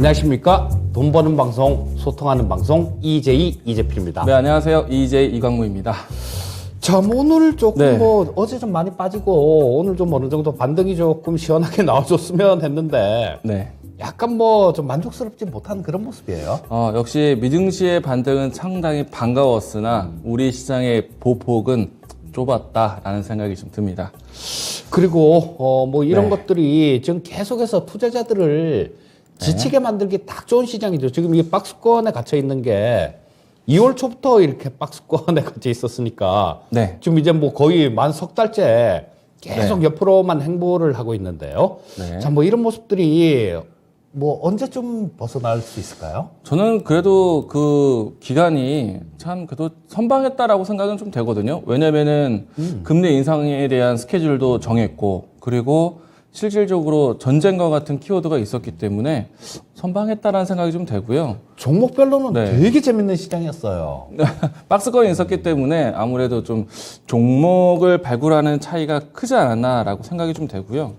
안녕하십니까. 돈 버는 방송, 소통하는 방송 EJ 이재필입니다. 네, 안녕하세요. EJ 이광무입니다. 자, 뭐 오늘 조금 네. 어제 좀 많이 빠지고 오늘 좀 어느 정도 반등이 조금 시원하게 나와줬으면 했는데 네. 약간 좀 만족스럽지 못한 그런 모습이에요. 역시 미증시의 반등은 상당히 반가웠으나 우리 시장의 보폭은 좁았다라는 생각이 좀 듭니다. 그리고 뭐 이런 네. 것들이 지금 계속해서 투자자들을 지치게 만들기 딱 좋은 시장이죠. 지금 이 박스권에 갇혀 있는 게 2월 초부터 이렇게 박스권에 갇혀 있었으니까 네. 지금 이제 뭐 거의 만 석 달째 계속 옆으로만 행보를 하고 있는데요. 네. 자, 뭐 이런 모습들이 뭐 언제쯤 벗어날 수 있을까요? 저는 그래도 그 기간이 참 그래도 선방했다라고 생각은 좀 되거든요. 왜냐면은 금리 인상에 대한 스케줄도 정했고, 그리고 실질적으로 전쟁과 같은 키워드가 있었기 때문에 선방했다라는 생각이 좀 되고요. 종목별로는 네. 되게 재밌는 시장이었어요. 박스권이 있었기 때문에 아무래도 좀 종목을 발굴하는 차이가 크지 않았나라고 생각이 좀 되고요.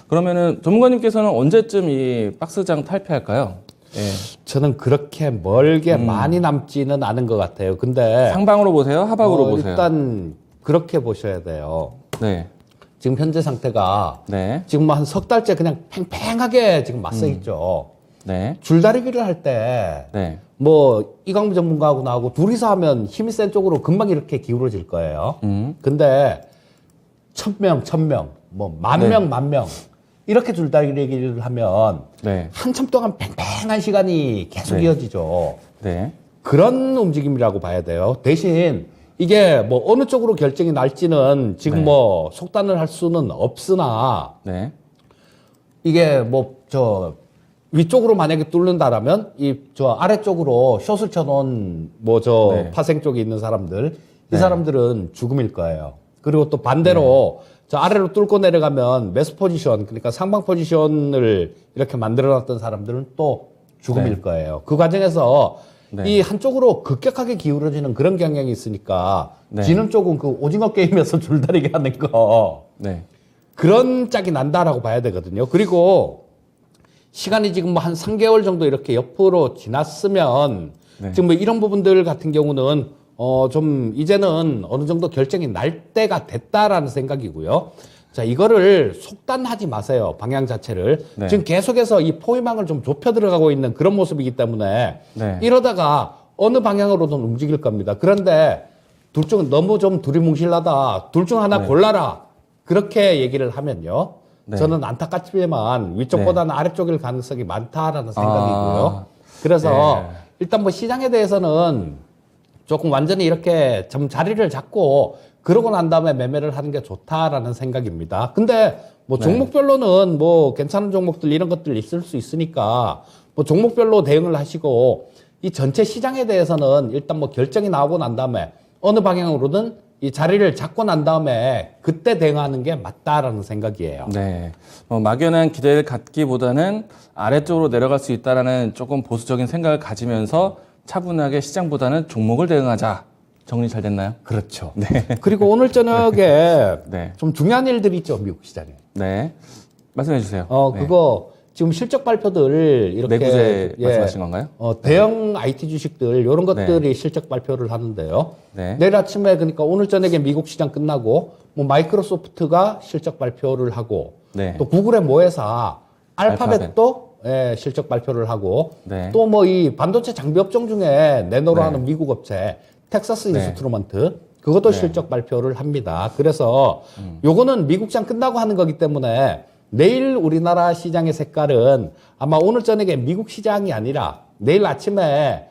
그러면은 전문가님께서는 언제쯤 이 박스장 탈피할까요? 예. 저는 그렇게 멀게 많이 남지는 않은 것 같아요. 근데 상방으로 보세요? 하방으로 보세요? 일단 그렇게 보셔야 돼요. 네. 지금 현재 상태가 네. 지금 한 석 달째 그냥 팽팽하게 지금 맞서 있죠. 네. 줄다리기를 할 때 네. 뭐 이광무 전문가하고 나하고 둘이서 하면 힘이 센 쪽으로 금방 이렇게 기울어질 거예요. 근데 1,000명, 뭐 만 네. 명, 만 명 이렇게 줄다리기를 하면 네. 한참 동안 팽팽한 시간이 계속 네. 이어지죠. 네. 그런 움직임이라고 봐야 돼요. 대신 이게 뭐 어느 쪽으로 결정이 날지는 지금 네. 뭐 속단을 할 수는 없으나 네. 이게 뭐 위쪽으로 만약에 뚫는다라면 이 아래쪽으로 숏을 쳐놓은 뭐 네. 파생 쪽에 있는 사람들 이 네. 사람들은 죽음일 거예요. 그리고 또 반대로 저 아래로 뚫고 내려가면 매수 포지션, 그러니까 상방 포지션을 이렇게 만들어놨던 사람들은 또 죽음일 네. 거예요. 그 과정에서 네. 이 한쪽으로 급격하게 기울어지는 그런 경향이 있으니까 네. 지는 쪽은 그 오징어 게임에서 줄다리기 하는 거 네. 그런 짝이 난다라고 봐야 되거든요. 그리고 시간이 지금 뭐 한 3개월 정도 이렇게 옆으로 지났으면 네. 지금 뭐 이런 부분들 같은 경우는 좀 이제는 어느 정도 결정이 날 때가 됐다라는 생각이고요. 자, 이거를 속단하지 마세요. 방향 자체를. 네. 지금 계속해서 이 포위망을 좀 좁혀 들어가고 있는 그런 모습이기 때문에 네. 이러다가 어느 방향으로든 움직일 겁니다. 그런데 둘 중 너무 좀 두리뭉실하다. 둘 중 하나 네. 골라라. 그렇게 얘기를 하면요. 네. 저는 안타깝지만 위쪽보다는 아래쪽일 가능성이 많다라는 생각이고요. 아, 그래서 네. 일단 뭐 시장에 대해서는 조금 완전히 이렇게 좀 자리를 잡고 그러고 난 다음에 매매를 하는 게 좋다라는 생각입니다. 근데 뭐 네. 종목별로는 뭐 괜찮은 종목들 이런 것들 있을 수 있으니까 뭐 종목별로 대응을 하시고 이 전체 시장에 대해서는 일단 뭐 결정이 나오고 난 다음에 어느 방향으로든 이 자리를 잡고 난 다음에 그때 대응하는 게 맞다라는 생각이에요. 네. 막연한 기대를 갖기보다는 아래쪽으로 내려갈 수 있다라는 조금 보수적인 생각을 가지면서 차분하게 시장보다는 종목을 대응하자. 정리 잘 됐나요? 그렇죠. 네. 그리고 오늘 저녁에 네. 좀 중요한 일들이 있죠, 미국 시장에. 네. 말씀해 주세요. 네. 그거 지금 실적 발표들 이렇게 내구재 말씀하신 건가요? 대형 IT 주식들 이런 것들이 실적 발표를 하는데요. 네. 내일 아침에 그러니까 오늘 저녁에 미국 시장 끝나고 뭐 마이크로소프트가 실적 발표를 하고 네. 또 구글의 모회사 알파벳도 실적 발표를 하고 네. 또 뭐 이 반도체 장비 업종 중에 내노로 네. 하는 미국 업체 텍사스 네. 인스트루먼트 그것도 네. 실적 발표를 합니다. 그래서 요거는 미국 시장 끝나고 하는 거기 때문에 내일 우리나라 시장의 색깔은 아마 오늘 저녁에 미국 시장이 아니라 내일 아침에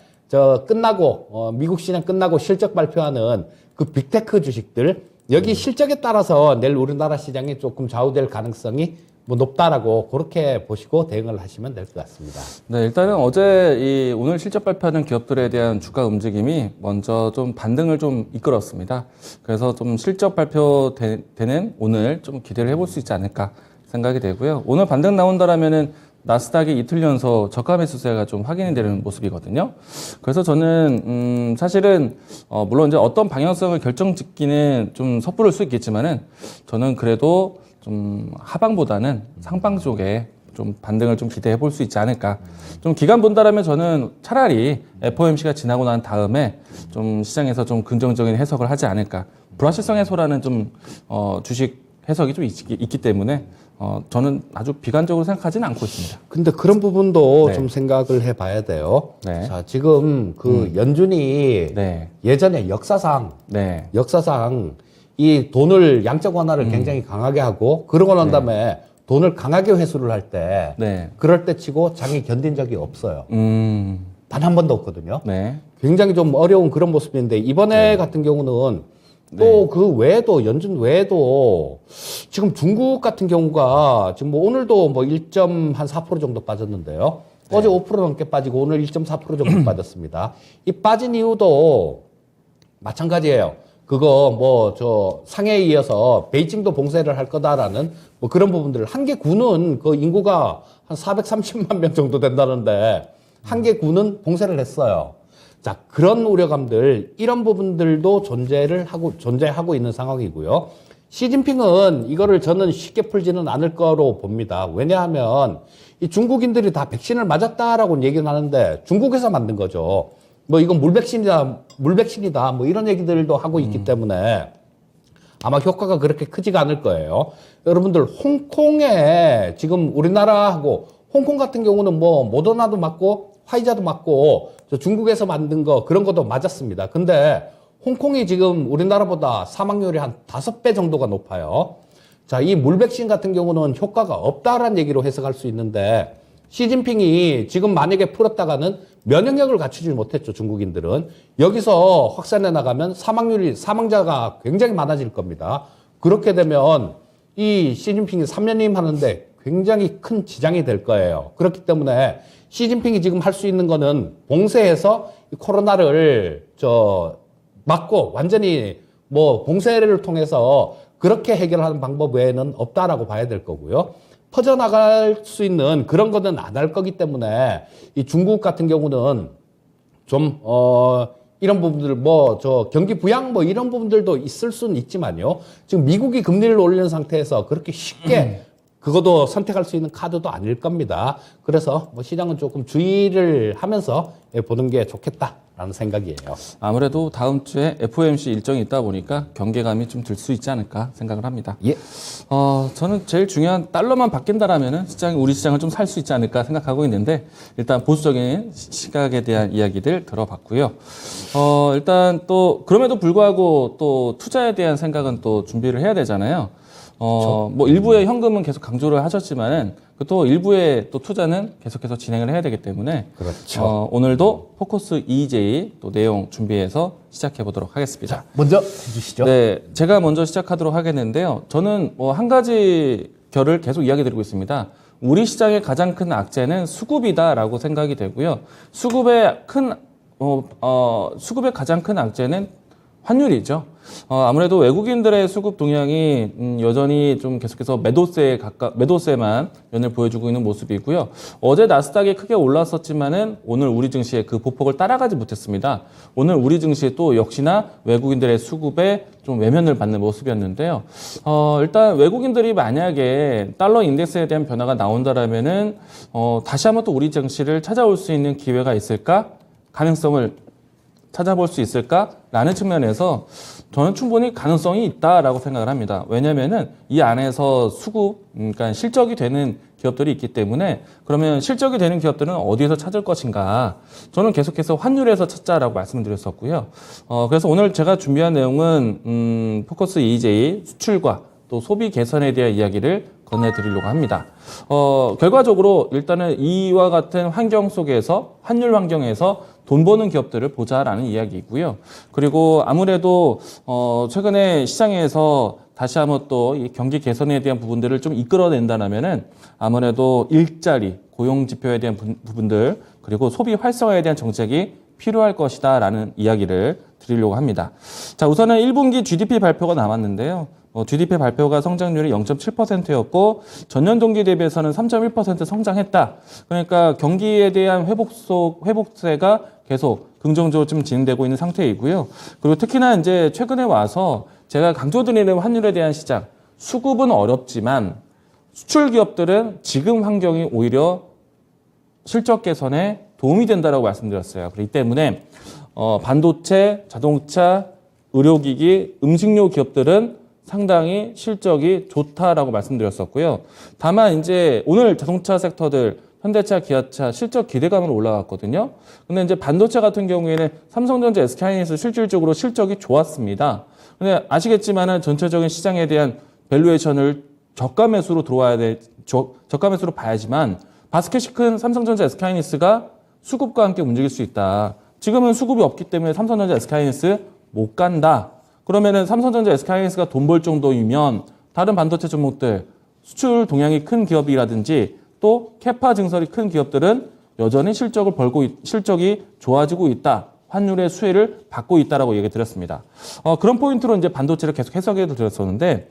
끝나고 미국 시장 끝나고 실적 발표하는 그 빅테크 주식들 여기 실적에 따라서 내일 우리나라 시장이 조금 좌우될 가능성이 뭐 높다라고 그렇게 보시고 대응을 하시면 될 것 같습니다. 네, 일단은 어제 오늘 실적 발표하는 기업들에 대한 주가 움직임이 먼저 좀 반등을 좀 이끌었습니다. 그래서 좀 실적 발표되는 오늘 좀 기대를 해볼 수 있지 않을까 생각이 되고요. 오늘 반등 나온다라면은 나스닥이 이틀 연속 저가 매수세가 좀 확인이 되는 모습이거든요. 그래서 저는 사실은 물론 이제 어떤 방향성을 결정짓기는 좀 섣부를 수 있겠지만은 저는 그래도 좀 하방보다는 상방 쪽에 좀 반등을 좀 기대해 볼 수 있지 않을까. 좀 기간 본다라면 저는 차라리 FOMC가 지나고 난 다음에 좀 시장에서 좀 긍정적인 해석을 하지 않을까. 불확실성 해소라는 좀 주식 해석이 좀 있기 때문에 저는 아주 비관적으로 생각하지는 않고 있습니다. 근데 그런 부분도 네. 좀 생각을 해봐야 돼요. 네. 자, 지금 그 연준이 네. 예전에 역사상 네. 이 돈을 양적 완화를 굉장히 강하게 하고 그러고 난 다음에 돈을 강하게 회수를 할 때 네. 그럴 때 치고 장이 견딘 적이 없어요. 단 한 번도 없거든요. 네. 굉장히 좀 어려운 그런 모습인데 이번에 같은 경우는 또 그 외에도 연준 외에도 지금 중국 같은 경우가 지금 뭐 오늘도 뭐 1.4% 정도 빠졌는데요. 어제 5% 넘게 빠지고 오늘 1.4% 정도 빠졌습니다. 이 빠진 이유도 마찬가지예요. 그거 뭐 저 상해에 이어서 베이징도 봉쇄를 할 거다라는 뭐 그런 부분들. 한 개 구는 그 인구가 한 430만 명 정도 된다는데 한 개 구는 봉쇄를 했어요. 자, 그런 우려감들, 이런 부분들도 존재하고 있는 상황이고요. 시진핑은 이거를 저는 쉽게 풀지는 않을 거로 봅니다. 왜냐하면 이 중국인들이 다 백신을 맞았다라고 얘기는 하는데 중국에서 만든 거죠. 뭐 이건 물백신이다, 뭐 이런 얘기들도 하고 있기 때문에 아마 효과가 그렇게 크지가 않을 거예요. 여러분들, 홍콩에 지금 우리나라하고 홍콩 같은 경우는 뭐 모더나도 맞고 화이자도 맞고 저 중국에서 만든 거 그런 것도 맞았습니다. 근데 홍콩이 지금 우리나라보다 사망률이 한 5배 정도가 높아요. 자, 이 물백신 같은 경우는 효과가 없다라는 얘기로 해석할 수 있는데 시진핑이 지금 만약에 풀었다가는 면역력을 갖추지 못했죠, 중국인들은. 여기서 확산해 나가면 사망자가 굉장히 많아질 겁니다. 그렇게 되면 이 시진핑이 3년임 하는데 굉장히 큰 지장이 될 거예요. 그렇기 때문에 시진핑이 지금 할 수 있는 거는 봉쇄해서 이 코로나를 막고 완전히 뭐 봉쇄를 통해서 그렇게 해결하는 방법 외에는 없다라고 봐야 될 거고요. 퍼져나갈 수 있는 그런 거는 안 할 거기 때문에 이 중국 같은 경우는 좀, 이런 부분들, 경기 부양 이런 부분들도 있을 수는 있지만요. 지금 미국이 금리를 올리는 상태에서 그렇게 쉽게 그것도 선택할 수 있는 카드도 아닐 겁니다. 그래서 뭐 시장은 조금 주의를 하면서 보는 게 좋겠다라는 생각이에요. 아무래도 다음 주에 FOMC 일정이 있다 보니까 경계감이 좀 들 수 있지 않을까 생각을 합니다. 예. 저는 제일 중요한 달러만 바뀐다라면은 우리 시장을 좀 살 수 있지 않을까 생각하고 있는데 일단 보수적인 시각에 대한 이야기들 들어봤고요. 일단 또 그럼에도 불구하고 또 투자에 대한 생각은 또 준비를 해야 되잖아요. 뭐 일부의 현금은 계속 강조를 하셨지만은 또 일부의 또 투자는 계속해서 진행을 해야 되기 때문에 그렇죠. 오늘도 포커스 EJ 또 내용 준비해서 시작해 보도록 하겠습니다. 자, 먼저 해주시죠. 네, 제가 먼저 시작하도록 하겠는데요. 저는 뭐 한 가지 결을 계속 이야기 드리고 있습니다. 우리 시장의 가장 큰 악재는 수급이다라고 생각이 되고요. 수급의 가장 큰 악재는 환율이죠. 아무래도 외국인들의 수급 동향이 여전히 좀 계속해서 매도세만 연을 보여주고 있는 모습이고요. 어제 나스닥이 크게 올랐었지만은 오늘 우리 증시의 그 보폭을 따라가지 못했습니다. 오늘 우리 증시 또 역시나 외국인들의 수급에 좀 외면을 받는 모습이었는데요. 일단 외국인들이 만약에 달러 인덱스에 대한 변화가 나온다라면은 다시 한번 또 우리 증시를 찾아올 수 있는 기회가 있을까? 가능성을 찾아볼 수 있을까라는 측면에서 저는 충분히 가능성이 있다라고 생각을 합니다. 왜냐면은 이 안에서 그러니까 실적이 되는 기업들이 있기 때문에 그러면 실적이 되는 기업들은 어디에서 찾을 것인가? 저는 계속해서 환율에서 찾자라고 말씀을 드렸었고요. 그래서 오늘 제가 준비한 내용은 포커스 EJ 수출과 또 소비 개선에 대한 이야기를 건네드리려고 합니다. 결과적으로 일단은 이와 같은 환경 속에서 환율 환경에서 돈 버는 기업들을 보자라는 이야기이고요. 그리고 아무래도 최근에 시장에서 다시 한번 또 이 경기 개선에 대한 부분들을 좀 이끌어낸다면은 아무래도 일자리, 고용 지표에 대한 부분들 그리고 소비 활성화에 대한 정책이 필요할 것이다라는 이야기를 드리려고 합니다. 자, 우선은 1분기 GDP 발표가 남았는데요. GDP 발표가 성장률이 0.7%였고 전년 동기 대비해서는 3.1% 성장했다. 그러니까 경기에 대한 회복세가 계속 긍정적으로 좀 진행되고 있는 상태이고요. 그리고 특히나 이제 최근에 와서 제가 강조드리는 환율에 대한 시장, 수급은 어렵지만 수출 기업들은 지금 환경이 오히려 실적 개선에 도움이 된다라고 말씀드렸어요. 그렇기 때문에 반도체, 자동차, 의료기기, 음식료 기업들은 상당히 실적이 좋다라고 말씀드렸었고요. 다만 이제 오늘 자동차 섹터들 현대차, 기아차 실적 기대감으로 올라갔거든요. 근데 이제 반도체 같은 경우에는 삼성전자, SK하이닉스 실질적으로 실적이 좋았습니다. 근데 아시겠지만은 전체적인 시장에 대한 밸류에이션을 저가 매수로 들어와야 돼, 저가 매수로 봐야지만 바스켓이 큰 삼성전자, SK하이닉스가 수급과 함께 움직일 수 있다. 지금은 수급이 없기 때문에 삼성전자, SK하이닉스 못 간다. 그러면은 삼성전자, SK하이닉스가 돈 벌 정도이면 다른 반도체 종목들, 수출 동향이 큰 기업이라든지 또 캐파 증설이 큰 기업들은 여전히 실적이 좋아지고 있다. 환율의 수혜를 받고 있다라고 얘기 드렸습니다. 그런 포인트로 이제 반도체를 계속 해석해 드렸었는데,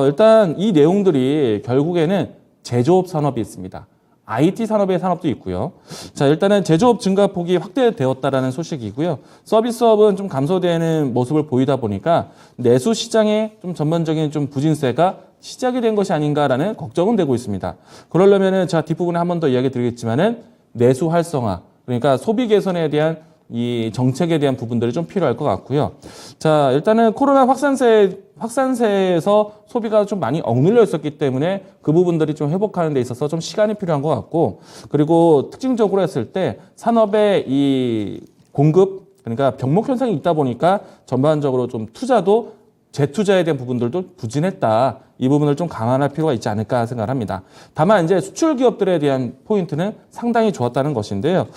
일단 이 내용들이 결국에는 제조업 산업이 있습니다. IT 산업의 산업도 있고요. 자, 일단은 제조업 증가폭이 확대되었다라는 소식이고요. 서비스업은 좀 감소되는 모습을 보이다 보니까 내수 시장의 좀 전반적인 좀 부진세가 시작이 된 것이 아닌가라는 걱정은 되고 있습니다. 그러려면은 제가 뒷부분에 한 번 더 이야기 드리겠지만은 내수 활성화, 그러니까 소비 개선에 대한 이 정책에 대한 부분들이 좀 필요할 것 같고요. 자, 일단은 코로나 확산세에서 소비가 좀 많이 억눌려 있었기 때문에 그 부분들이 좀 회복하는 데 있어서 좀 시간이 필요한 것 같고, 그리고 특징적으로 했을 때 산업의 이 공급, 그러니까 병목 현상이 있다 보니까 전반적으로 좀 투자도 재투자에 대한 부분들도 부진했다. 이 부분을 좀 감안할 필요가 있지 않을까 생각을 합니다. 다만 이제 수출 기업들에 대한 포인트는 상당히 좋았다는 것인데요.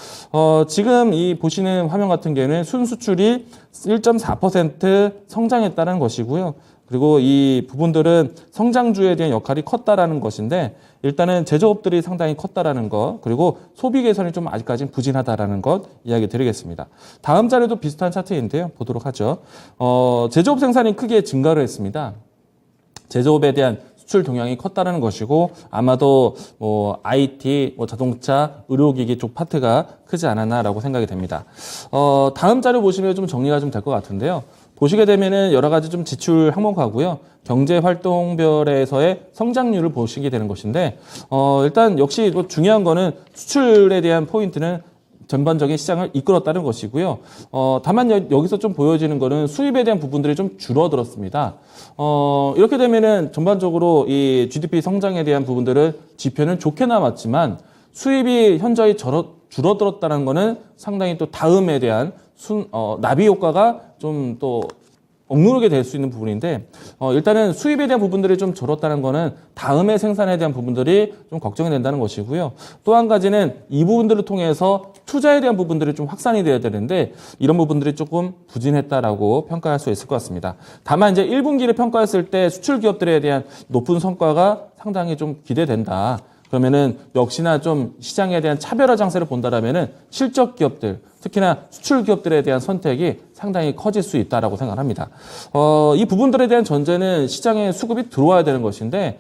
지금 이 보시는 화면 같은 경우에는 순수출이 1.4% 성장했다는 것이고요. 그리고 이 부분들은 성장주에 대한 역할이 컸다라는 것인데, 일단은 제조업들이 상당히 컸다라는 것, 그리고 소비 개선이 좀 아직까지는 부진하다라는 것 이야기 드리겠습니다. 다음 자료도 비슷한 차트인데요. 보도록 하죠. 제조업 생산이 크게 증가를 했습니다. 제조업에 대한 수출 동향이 컸다는 것이고, 아마도 IT, 자동차, 의료기기 쪽 파트가 크지 않았나라고 생각이 됩니다. 다음 자료 보시면 좀 정리가 좀 될 것 같은데요. 보시게 되면은 여러 가지 좀 지출 항목하고요. 경제 활동별에서의 성장률을 보시게 되는 것인데, 일단 역시 중요한 거는 수출에 대한 포인트는 전반적인 시장을 이끌었다는 것이고요. 다만 여기서 좀 보여지는 거는 수입에 대한 부분들이 좀 줄어들었습니다. 이렇게 되면은 전반적으로 이 GDP 성장에 대한 부분들은 지표는 좋게 남았지만 수입이 현저히 줄어들었다는 거는 상당히 또 다음에 대한 나비 효과가 좀 또 억누르게 될 수 있는 부분인데, 일단은 수입에 대한 부분들이 좀 줄었다는 거는 다음에 생산에 대한 부분들이 좀 걱정이 된다는 것이고요. 또 한 가지는 이 부분들을 통해서 투자에 대한 부분들이 좀 확산이 돼야 되는데, 이런 부분들이 조금 부진했다라고 평가할 수 있을 것 같습니다. 다만 이제 1분기를 평가했을 때 수출 기업들에 대한 높은 성과가 상당히 좀 기대된다. 그러면은 역시나 좀 시장에 대한 차별화 장세를 본다라면은 실적 기업들, 특히나 수출 기업들에 대한 선택이 상당히 커질 수 있다라고 생각합니다. 이 부분들에 대한 전제는 시장에 수급이 들어와야 되는 것인데,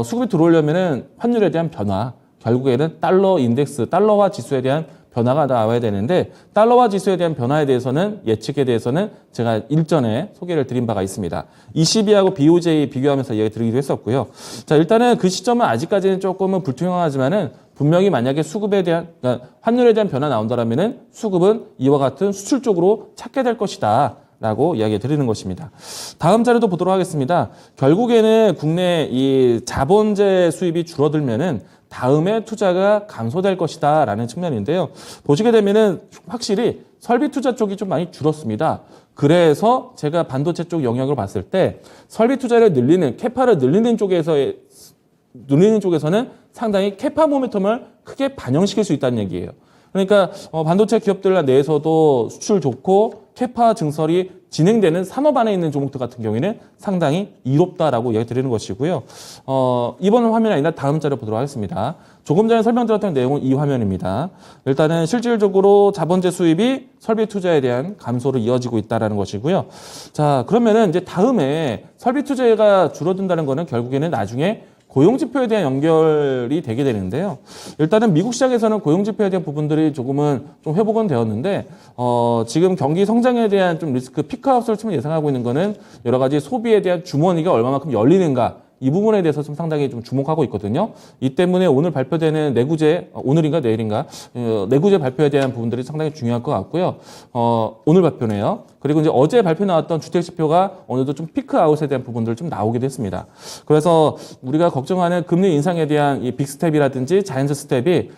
수급이 들어오려면은 환율에 대한 변화, 결국에는 달러 인덱스, 달러화 지수에 대한 변화가 나와야 되는데, 달러화 지수에 대한 변화에 대해서는, 예측에 대해서는 제가 일전에 소개를 드린 바가 있습니다. ECB하고 BOJ 비교하면서 이야기 드리기도 했었고요. 자, 일단은 그 시점은 아직까지는 조금은 불투명하지만은 분명히 만약에 수급에 대한, 그러니까 환율에 대한 변화 나온다라면은 수급은 이와 같은 수출 쪽으로 찾게 될 것이다. 라고 이야기 드리는 것입니다. 다음 자료도 보도록 하겠습니다. 결국에는 국내 이 자본재 수입이 줄어들면은 다음에 투자가 감소될 것이다 라는 측면인데요. 보시게 되면은 확실히 설비 투자 쪽이 좀 많이 줄었습니다. 그래서 제가 반도체 쪽 영역을 봤을 때 설비 투자를 늘리는, 캐파를 늘리는 쪽에서는 상당히 캐파 모멘텀을 크게 반영시킬 수 있다는 얘기예요. 그러니까 반도체 기업들 내에서도 수출 좋고 캐파 증설이 진행되는 산업 안에 있는 종목들 같은 경우에는 상당히 이롭다라고 이야기 드리는 것이고요. 이번 화면이 아니라 다음 자료 보도록 하겠습니다. 조금 전에 설명드렸던 내용은 이 화면입니다. 일단은 실질적으로 자본재 수입이 설비 투자에 대한 감소로 이어지고 있다는 것이고요. 자, 그러면은 이제 다음에 설비 투자가 줄어든다는 거는 결국에는 나중에 고용지표에 대한 연결이 되게 되는데요. 일단은 미국 시장에서는 고용지표에 대한 부분들이 조금은 좀 회복은 되었는데, 지금 경기 성장에 대한 좀 리스크 피크아웃을 좀 예상하고 있는 거는 여러 가지 소비에 대한 주머니가 얼마만큼 열리는가, 이 부분에 대해서 좀 상당히 좀 주목하고 있거든요. 이 때문에 오늘 발표되는 내구재, 오늘인가 내일인가, 내구재 발표에 대한 부분들이 상당히 중요할 것 같고요. 오늘 발표네요. 그리고 이제 어제 발표 나왔던 주택 지표가 어느 정도 좀 피크 아웃에 대한 부분들 좀 나오기도 했습니다. 그래서 우리가 걱정하는 금리 인상에 대한 이 빅스텝이라든지 자이언트 스텝이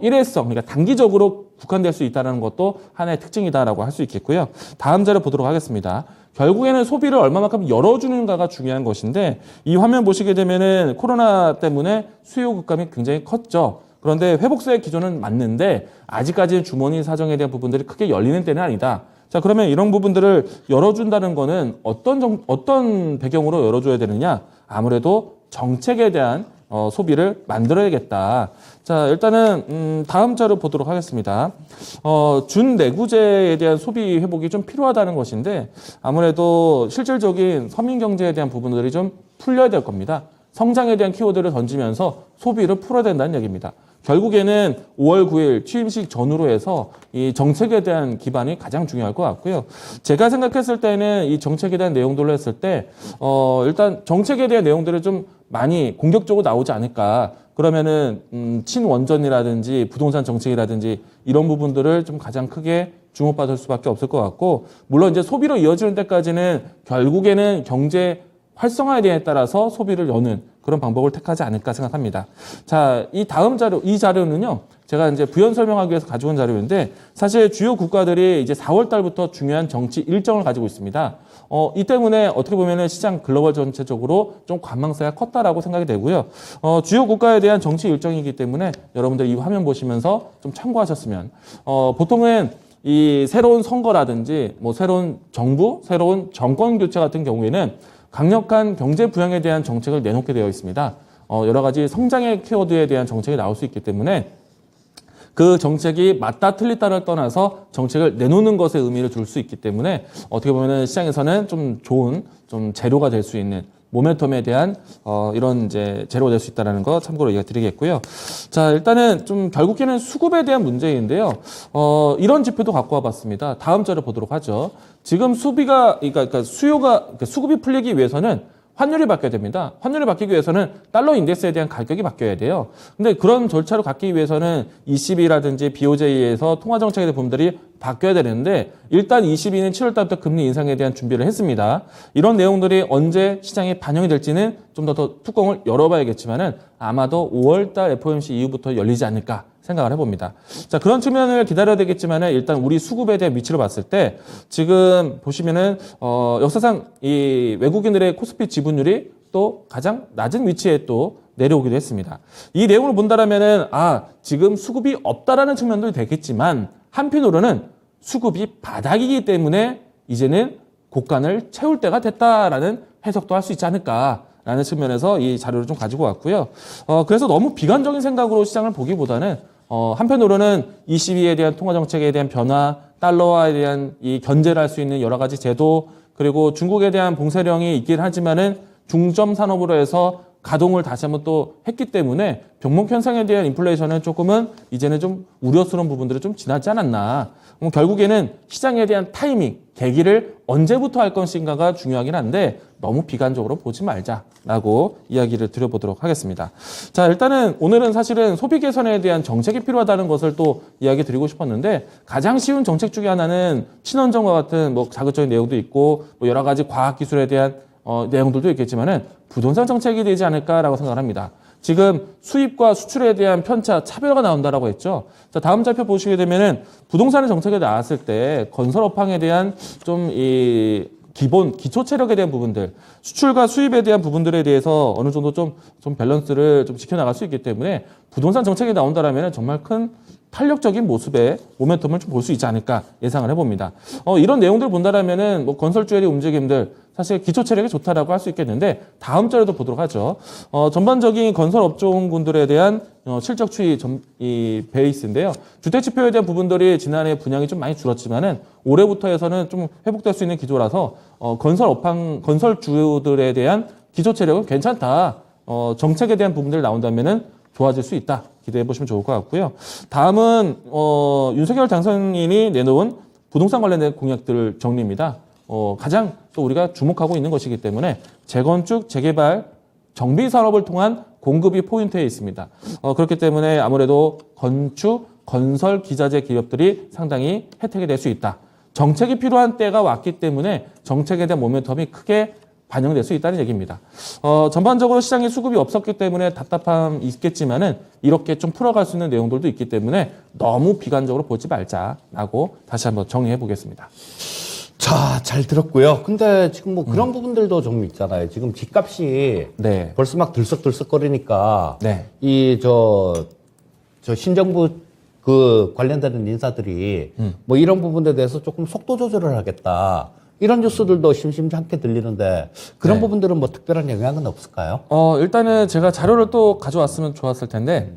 일회성, 그러니까 단기적으로 국한될 수 있다는 것도 하나의 특징이다라고 할 수 있겠고요. 다음 자료 보도록 하겠습니다. 결국에는 소비를 얼마만큼 열어주는가가 중요한 것인데 이 화면 보시게 되면은 코로나 때문에 수요 급감이 굉장히 컸죠. 그런데 회복세의 기조는 맞는데 아직까지는 주머니 사정에 대한 부분들이 크게 열리는 때는 아니다. 자, 그러면 이런 부분들을 열어준다는 거는 어떤 배경으로 열어줘야 되느냐? 아무래도 정책에 대한 소비를 만들어야겠다. 자, 일단은 다음 자료 보도록 하겠습니다. 준내구재에 대한 소비 회복이 좀 필요하다는 것인데 아무래도 실질적인 서민 경제에 대한 부분들이 좀 풀려야 될 겁니다. 성장에 대한 키워드를 던지면서 소비를 풀어야 된다는 얘기입니다. 결국에는 5월 9일 취임식 전후로 해서 이 정책에 대한 기반이 가장 중요할 것 같고요. 제가 생각했을 때는 이 정책에 대한 내용들로 했을 때 일단 정책에 대한 내용들을 좀 많이 공격적으로 나오지 않을까. 그러면은 친원전이라든지 부동산 정책이라든지 이런 부분들을 좀 가장 크게 주목받을 수밖에 없을 것 같고, 물론 이제 소비로 이어지는 때까지는 결국에는 경제 활성화에 대해 따라서 소비를 여는 그런 방법을 택하지 않을까 생각합니다. 자, 이 다음 자료, 이 자료는요, 제가 이제 부연 설명하기 위해서 가져온 자료인데, 사실 주요 국가들이 이제 4월 달부터 중요한 정치 일정을 가지고 있습니다. 이 때문에 어떻게 보면은 시장 글로벌 전체적으로 좀 관망세가 컸다라고 생각이 되고요. 주요 국가에 대한 정치 일정이기 때문에 여러분들 이 화면 보시면서 좀 참고하셨으면, 보통은 이 새로운 선거라든지 뭐 새로운 정부, 새로운 정권 교체 같은 경우에는 강력한 경제 부양에 대한 정책을 내놓게 되어 있습니다. 여러 가지 성장의 키워드에 대한 정책이 나올 수 있기 때문에 그 정책이 맞다 틀리다를 떠나서 정책을 내놓는 것에 의미를 둘 수 있기 때문에 어떻게 보면은 시장에서는 좀 좋은 좀 재료가 될 수 있는 모멘텀에 대한 이런 이제 재료가 될 수 있다는 거 참고로 얘기 드리겠고요. 자, 일단은 좀 결국에는 수급에 대한 문제인데요. 이런 지표도 갖고 와봤습니다. 다음 자료 보도록 하죠. 지금 그러니까 수급이 풀리기 위해서는 환율이 바뀌어야 됩니다. 환율이 바뀌기 위해서는 달러 인덱스에 대한 가격이 바뀌어야 돼요. 근데 그런 절차를 갖기 위해서는 ECB라든지 BOJ에서 통화정책에 대한 부분들이 바뀌어야 되는데 일단 ECB는 7월 달부터 금리 인상에 대한 준비를 했습니다. 이런 내용들이 언제 시장에 반영이 될지는 좀 더 뚜껑을 열어봐야겠지만은 아마도 5월 달 FOMC 이후부터 열리지 않을까 생각을 해봅니다. 자, 그런 측면을 기다려야 되겠지만은 일단 우리 수급에 대한 위치를 봤을 때 지금 보시면은 역사상 이 외국인들의 코스피 지분율이 또 가장 낮은 위치에 또 내려오기도 했습니다. 이 내용을 본다라면은 지금 수급이 없다라는 측면도 되겠지만 한편으로는 수급이 바닥이기 때문에 이제는 곡간을 채울 때가 됐다라는 해석도 할 수 있지 않을까라는 측면에서 이 자료를 좀 가지고 왔고요. 그래서 너무 비관적인 생각으로 시장을 보기보다는 한편으로는 ECB에 대한 통화정책에 대한 변화, 달러화에 대한 이 견제를 할 수 있는 여러 가지 제도, 그리고 중국에 대한 봉쇄령이 있긴 하지만은 중점 산업으로 해서 가동을 다시 한번 또 했기 때문에 병목 현상에 대한 인플레이션은 조금은 이제는 좀 우려스러운 부분들이 좀 지나지 않았나. 결국에는 시장에 대한 타이밍, 계기를 언제부터 할 것인가가 중요하긴 한데 너무 비관적으로 보지 말자라고 이야기를 드려보도록 하겠습니다. 자, 일단은 오늘은 사실은 소비 개선에 대한 정책이 필요하다는 것을 또 이야기 드리고 싶었는데 가장 쉬운 정책 중에 하나는 친환경과 같은 뭐 자극적인 내용도 있고 뭐 여러 가지 과학기술에 대한 내용들도 있겠지만은 부동산 정책이 되지 않을까라고 생각을 합니다. 지금 수입과 수출에 대한 편차, 차별화가 나온다라고 했죠. 자, 다음 좌표 보시게 되면은 부동산의 정책에 나왔을 때 건설 업황에 대한 좀 이 기본 기초 체력에 대한 부분들, 수출과 수입에 대한 부분들에 대해서 어느 정도 좀 밸런스를 좀 지켜나갈 수 있기 때문에 부동산 정책이 나온다라면 정말 큰 탄력적인 모습의 모멘텀을 좀 볼 수 있지 않을까 예상을 해봅니다. 이런 내용들을 본다라면은 뭐 건설주의 움직임들 사실 기초 체력이 좋다라고 할 수 있겠는데 다음 자료도 보도록 하죠. 전반적인 건설 업종군들에 대한 실적 추이 이 베이스인데요. 주택 지표에 대한 부분들이 지난해 분양이 좀 많이 줄었지만은 올해부터 해서는 좀 회복될 수 있는 기조라서 건설주들에 대한 기초 체력은 괜찮다. 정책에 대한 부분들 나온다면은 좋아질 수 있다. 기대해 보시면 좋을 것 같고요. 다음은 윤석열 당선인이 내놓은 부동산 관련된 공약들 정리입니다. 가장 또 우리가 주목하고 있는 것이기 때문에 재건축, 재개발 정비 산업을 통한 공급이 포인트에 있습니다. 그렇기 때문에 아무래도 건축, 건설, 기자재 기업들이 상당히 혜택이 될 수 있다. 정책이 필요한 때가 왔기 때문에 정책에 대한 모멘텀이 크게 반영될 수 있다는 얘기입니다. 전반적으로 시장에 수급이 없었기 때문에 답답함이 있겠지만은 이렇게 좀 풀어갈 수 있는 내용들도 있기 때문에 너무 비관적으로 보지 말자라고 다시 한번 정리해 보겠습니다. 자, 잘 들었고요. 근데 지금 뭐 그런 부분들도 좀 있잖아요. 지금 집값이 네. 벌써 막 들썩들썩거리니까 네. 저 신정부 그 관련되는 인사들이 뭐 이런 부분에 대해서 조금 속도 조절을 하겠다. 이런 뉴스들도 심심찮게 들리는데 그런 네. 부분들은 뭐 특별한 영향은 없을까요? 일단은 제가 자료를 또 가져왔으면 좋았을 텐데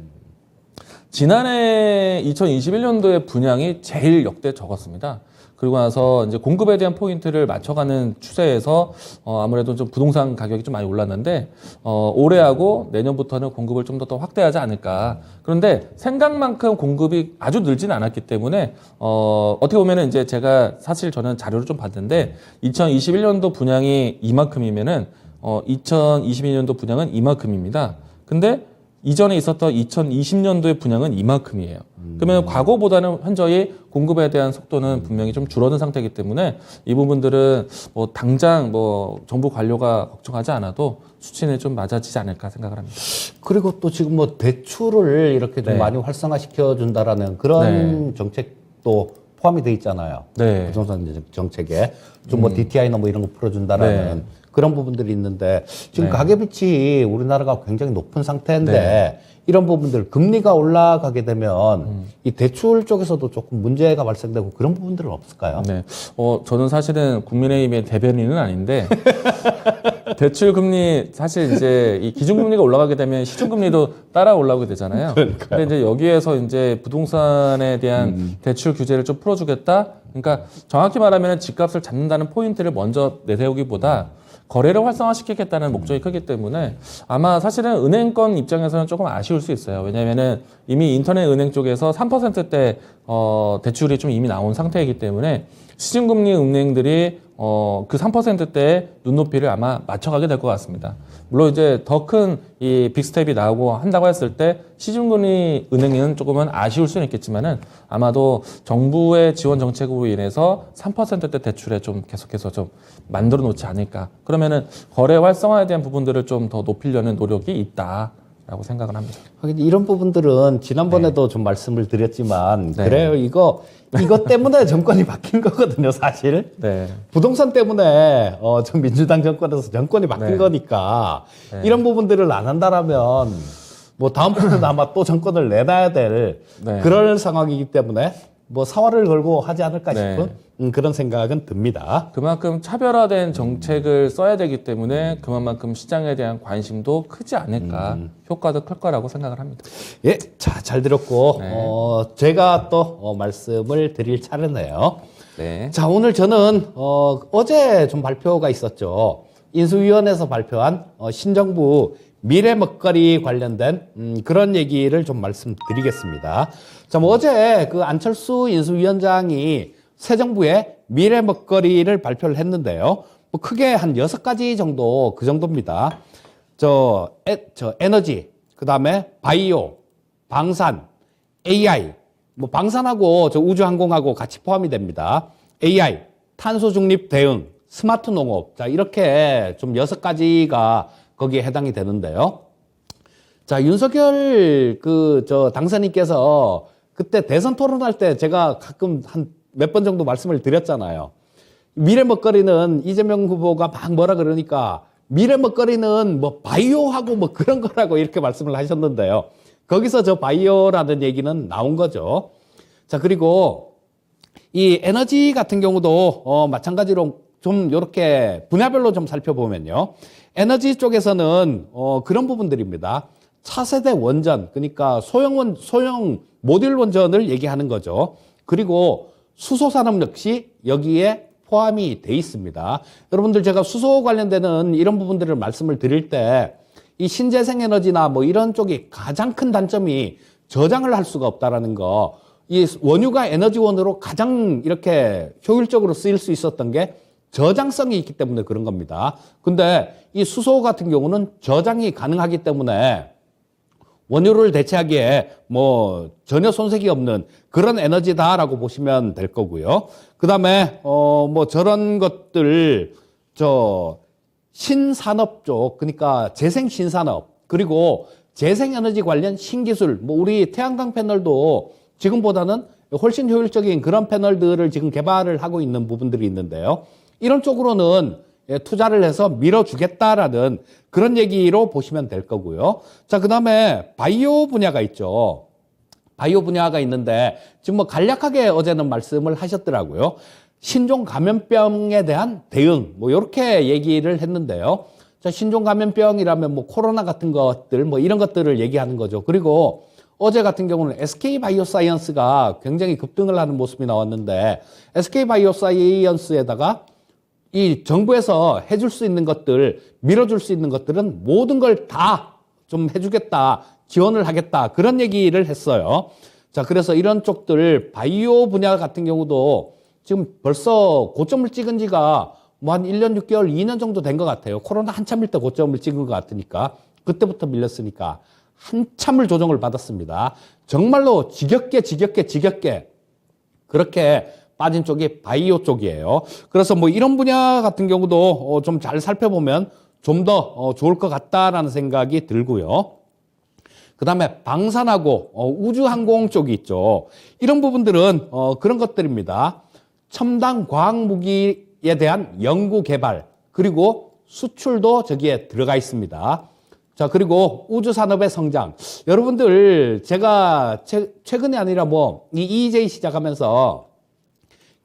지난해 2021년도에 분양이 제일 역대 적었습니다. 그리고 나서 이제 공급에 대한 포인트를 맞춰가는 추세에서 아무래도 좀 부동산 가격이 좀 많이 올랐는데 올해하고 내년부터는 공급을 좀 더 확대하지 않을까. 그런데 생각만큼 공급이 아주 늘지는 않았기 때문에 어떻게 보면은 이제 제가 사실 저는 자료를 좀 봤는데 2021년도 분양이 이만큼이면은 2022년도 분양은 이만큼입니다. 근데 이전에 있었던 2020년도의 분양은 이만큼이에요. 그러면 과거보다는 현저히 공급에 대한 속도는 분명히 좀 줄어든 상태이기 때문에 이 부분들은 뭐 당장 뭐 정부 관료가 걱정하지 않아도 수치는 좀 맞아지지 않을까 생각을 합니다. 그리고 또 지금 뭐 대출을 이렇게 좀 네. 많이 활성화시켜 준다라는 그런 정책도 포함이 돼 있잖아요. 네. 부동산 정책에 좀 뭐 DTI나 뭐 이런 거 풀어준다라는 그런 부분들이 있는데 지금 가계빚이 우리나라가 굉장히 높은 상태인데 이런 부분들 금리가 올라가게 되면 이 대출 쪽에서도 조금 문제가 발생되고 그런 부분들은 없을까요? 네. 저는 사실은 국민의힘의 대변인은 아닌데 대출 금리 사실 이제 이 기준금리가 올라가게 되면 시중금리도 따라 올라오게 되잖아요. 근데 이제 여기에서 이제 부동산에 대한 대출 규제를 좀 풀어주겠다. 그러니까 정확히 말하면 집값을 잡는다는 포인트를 먼저 내세우기보다 거래를 활성화시키겠다는 목적이 크기 때문에 아마 사실은 은행권 입장에서는 조금 아쉬울 수 있어요. 왜냐면은 이미 인터넷 은행 쪽에서 3%대 대출이 좀 이미 나온 상태이기 때문에 시중금리 은행들이 그 3%대의 눈높이를 아마 맞춰가게 될 것 같습니다. 물론 이제 더 큰 이 빅스텝이 나오고 한다고 했을 때 시중금리 은행은 조금은 아쉬울 수는 있겠지만은 아마도 정부의 지원 정책으로 인해서 3%대 대출에 좀 계속해서 좀 만들어 놓지 않을까. 그러면은 거래 활성화에 대한 부분들을 좀 더 높이려는 노력이 있다라고 생각을 합니다. 하긴 이런 부분들은 지난번에도 좀 말씀을 드렸지만 그래요. 이것 때문에 정권이 바뀐 거거든요, 사실. 네. 부동산 때문에 전 민주당 정권에서 정권이 바뀐 거니까 이런 부분들을 안 한다라면 뭐 다음번에는 아마 또 정권을 내놔야 될 그런 상황이기 때문에 뭐 사활을 걸고 하지 않을까 싶은 그런 생각은 듭니다. 그만큼 차별화된 정책을 써야 되기 때문에 그만큼 시장에 대한 관심도 크지 않을까, 효과도 클 거라고 생각을 합니다. 예, 자, 잘 들었고 제가 또 말씀을 드릴 차례네요. 네. 자, 오늘 저는 어제 좀 발표가 있었죠. 인수위원회에서 발표한 신정부 미래 먹거리 관련된 그런 얘기를 좀 말씀드리겠습니다. 자, 뭐 어제 그 안철수 인수위원장이 새 정부의 미래 먹거리를 발표를 했는데요. 뭐 크게 한 6가지 정도 그 정도입니다. 저 에너지, 그다음에 바이오, 방산, AI, 뭐 방산하고 저 우주항공하고 같이 포함이 됩니다. AI, 탄소 중립 대응, 스마트 농업. 자, 이렇게 좀 6가지가 거기에 해당이 되는데요. 자, 윤석열 당선인께서 그때 대선 토론할 때 제가 가끔 한 몇 번 정도 말씀을 드렸잖아요. 미래 먹거리는 이재명 후보가 막 뭐라 그러니까 미래 먹거리는 뭐 바이오하고 뭐 그런 거라고 이렇게 말씀을 하셨는데요. 거기서 저 바이오라는 얘기는 나온 거죠. 자, 그리고 이 에너지 같은 경우도 마찬가지로 좀 이렇게 분야별로 좀 살펴보면요. 에너지 쪽에서는 그런 부분들입니다. 차세대 원전, 그러니까 소형 모듈 원전을 얘기하는 거죠. 그리고 수소 산업 역시 여기에 포함이 돼 있습니다. 여러분들 제가 수소 관련되는 이런 부분들을 말씀을 드릴 때 이 신재생 에너지나 뭐 이런 쪽이 가장 큰 단점이 저장을 할 수가 없다라는 거. 이 원유가 에너지원으로 가장 이렇게 효율적으로 쓰일 수 있었던 게 저장성이 있기 때문에 그런 겁니다. 근데 이 수소 같은 경우는 저장이 가능하기 때문에 원유를 대체하기에 뭐 전혀 손색이 없는 그런 에너지다라고 보시면 될 거고요. 그 다음에 뭐 저런 것들 신산업 쪽, 그러니까 재생 신산업, 그리고 재생에너지 관련 신기술, 뭐 우리 태양광 패널도 지금보다는 훨씬 효율적인 그런 패널들을 지금 개발을 하고 있는 부분들이 있는데요. 이런 쪽으로는 투자를 해서 밀어주겠다라는 그런 얘기로 보시면 될 거고요. 자, 그 다음에 바이오 분야가 있죠. 바이오 분야가 있는데 지금 뭐 간략하게 어제는 말씀을 하셨더라고요. 신종 감염병에 대한 대응, 뭐 이렇게 얘기를 했는데요. 자, 신종 감염병이라면 뭐 코로나 같은 것들, 뭐 이런 것들을 얘기하는 거죠. 그리고 어제 같은 경우는 SK 바이오사이언스가 굉장히 급등을 하는 모습이 나왔는데 SK 바이오사이언스에다가 이 정부에서 해줄 수 있는 것들, 밀어줄 수 있는 것들은 모든 걸 다 좀 해주겠다, 지원을 하겠다, 그런 얘기를 했어요. 자, 그래서 이런 쪽들, 바이오 분야 같은 경우도 지금 벌써 고점을 찍은 지가 뭐 한 1년 6개월, 2년 정도 된 것 같아요. 코로나 한참일 때 고점을 찍은 것 같으니까. 그때부터 밀렸으니까 한참을 조정을 받았습니다. 정말로 지겹게 그렇게 빠진 쪽이 바이오 쪽이에요. 그래서 뭐 이런 분야 같은 경우도 좀 잘 살펴보면 좀 더 좋을 것 같다라는 생각이 들고요. 그 다음에 방산하고 우주항공 쪽이 있죠. 이런 부분들은 그런 것들입니다. 첨단 과학무기에 대한 연구 개발, 그리고 수출도 저기에 들어가 있습니다. 자, 그리고 우주산업의 성장. 여러분들, 제가 최근이 아니라 뭐 이 EJ 시작하면서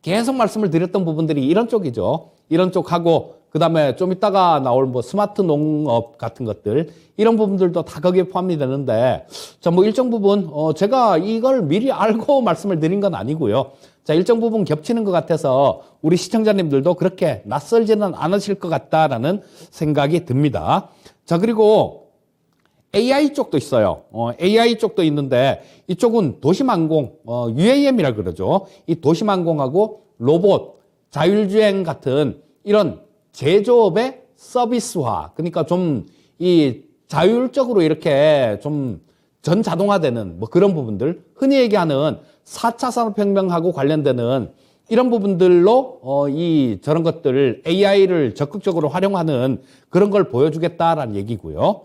계속 말씀을 드렸던 부분들이 이런 쪽이죠. 이런 쪽하고, 그 다음에 좀 이따가 나올 뭐 스마트 농업 같은 것들, 이런 부분들도 다 거기에 포함이 되는데, 자, 뭐 일정 부분, 제가 이걸 미리 알고 말씀을 드린 건 아니고요. 자, 일정 부분 겹치는 것 같아서 우리 시청자님들도 그렇게 낯설지는 않으실 것 같다라는 생각이 듭니다. 자, 그리고 AI 쪽도 있어요. AI 쪽도 있는데 이쪽은 도심항공, UAM이라 그러죠. 이 도심항공하고 로봇, 자율주행 같은 이런 제조업의 서비스화, 그러니까 좀 이 자율적으로 이렇게 좀 전자동화되는 뭐 그런 부분들, 흔히 얘기하는 4차 산업혁명하고 관련되는 이런 부분들로 저런 것들을 AI를 적극적으로 활용하는 그런 걸 보여주겠다라는 얘기고요.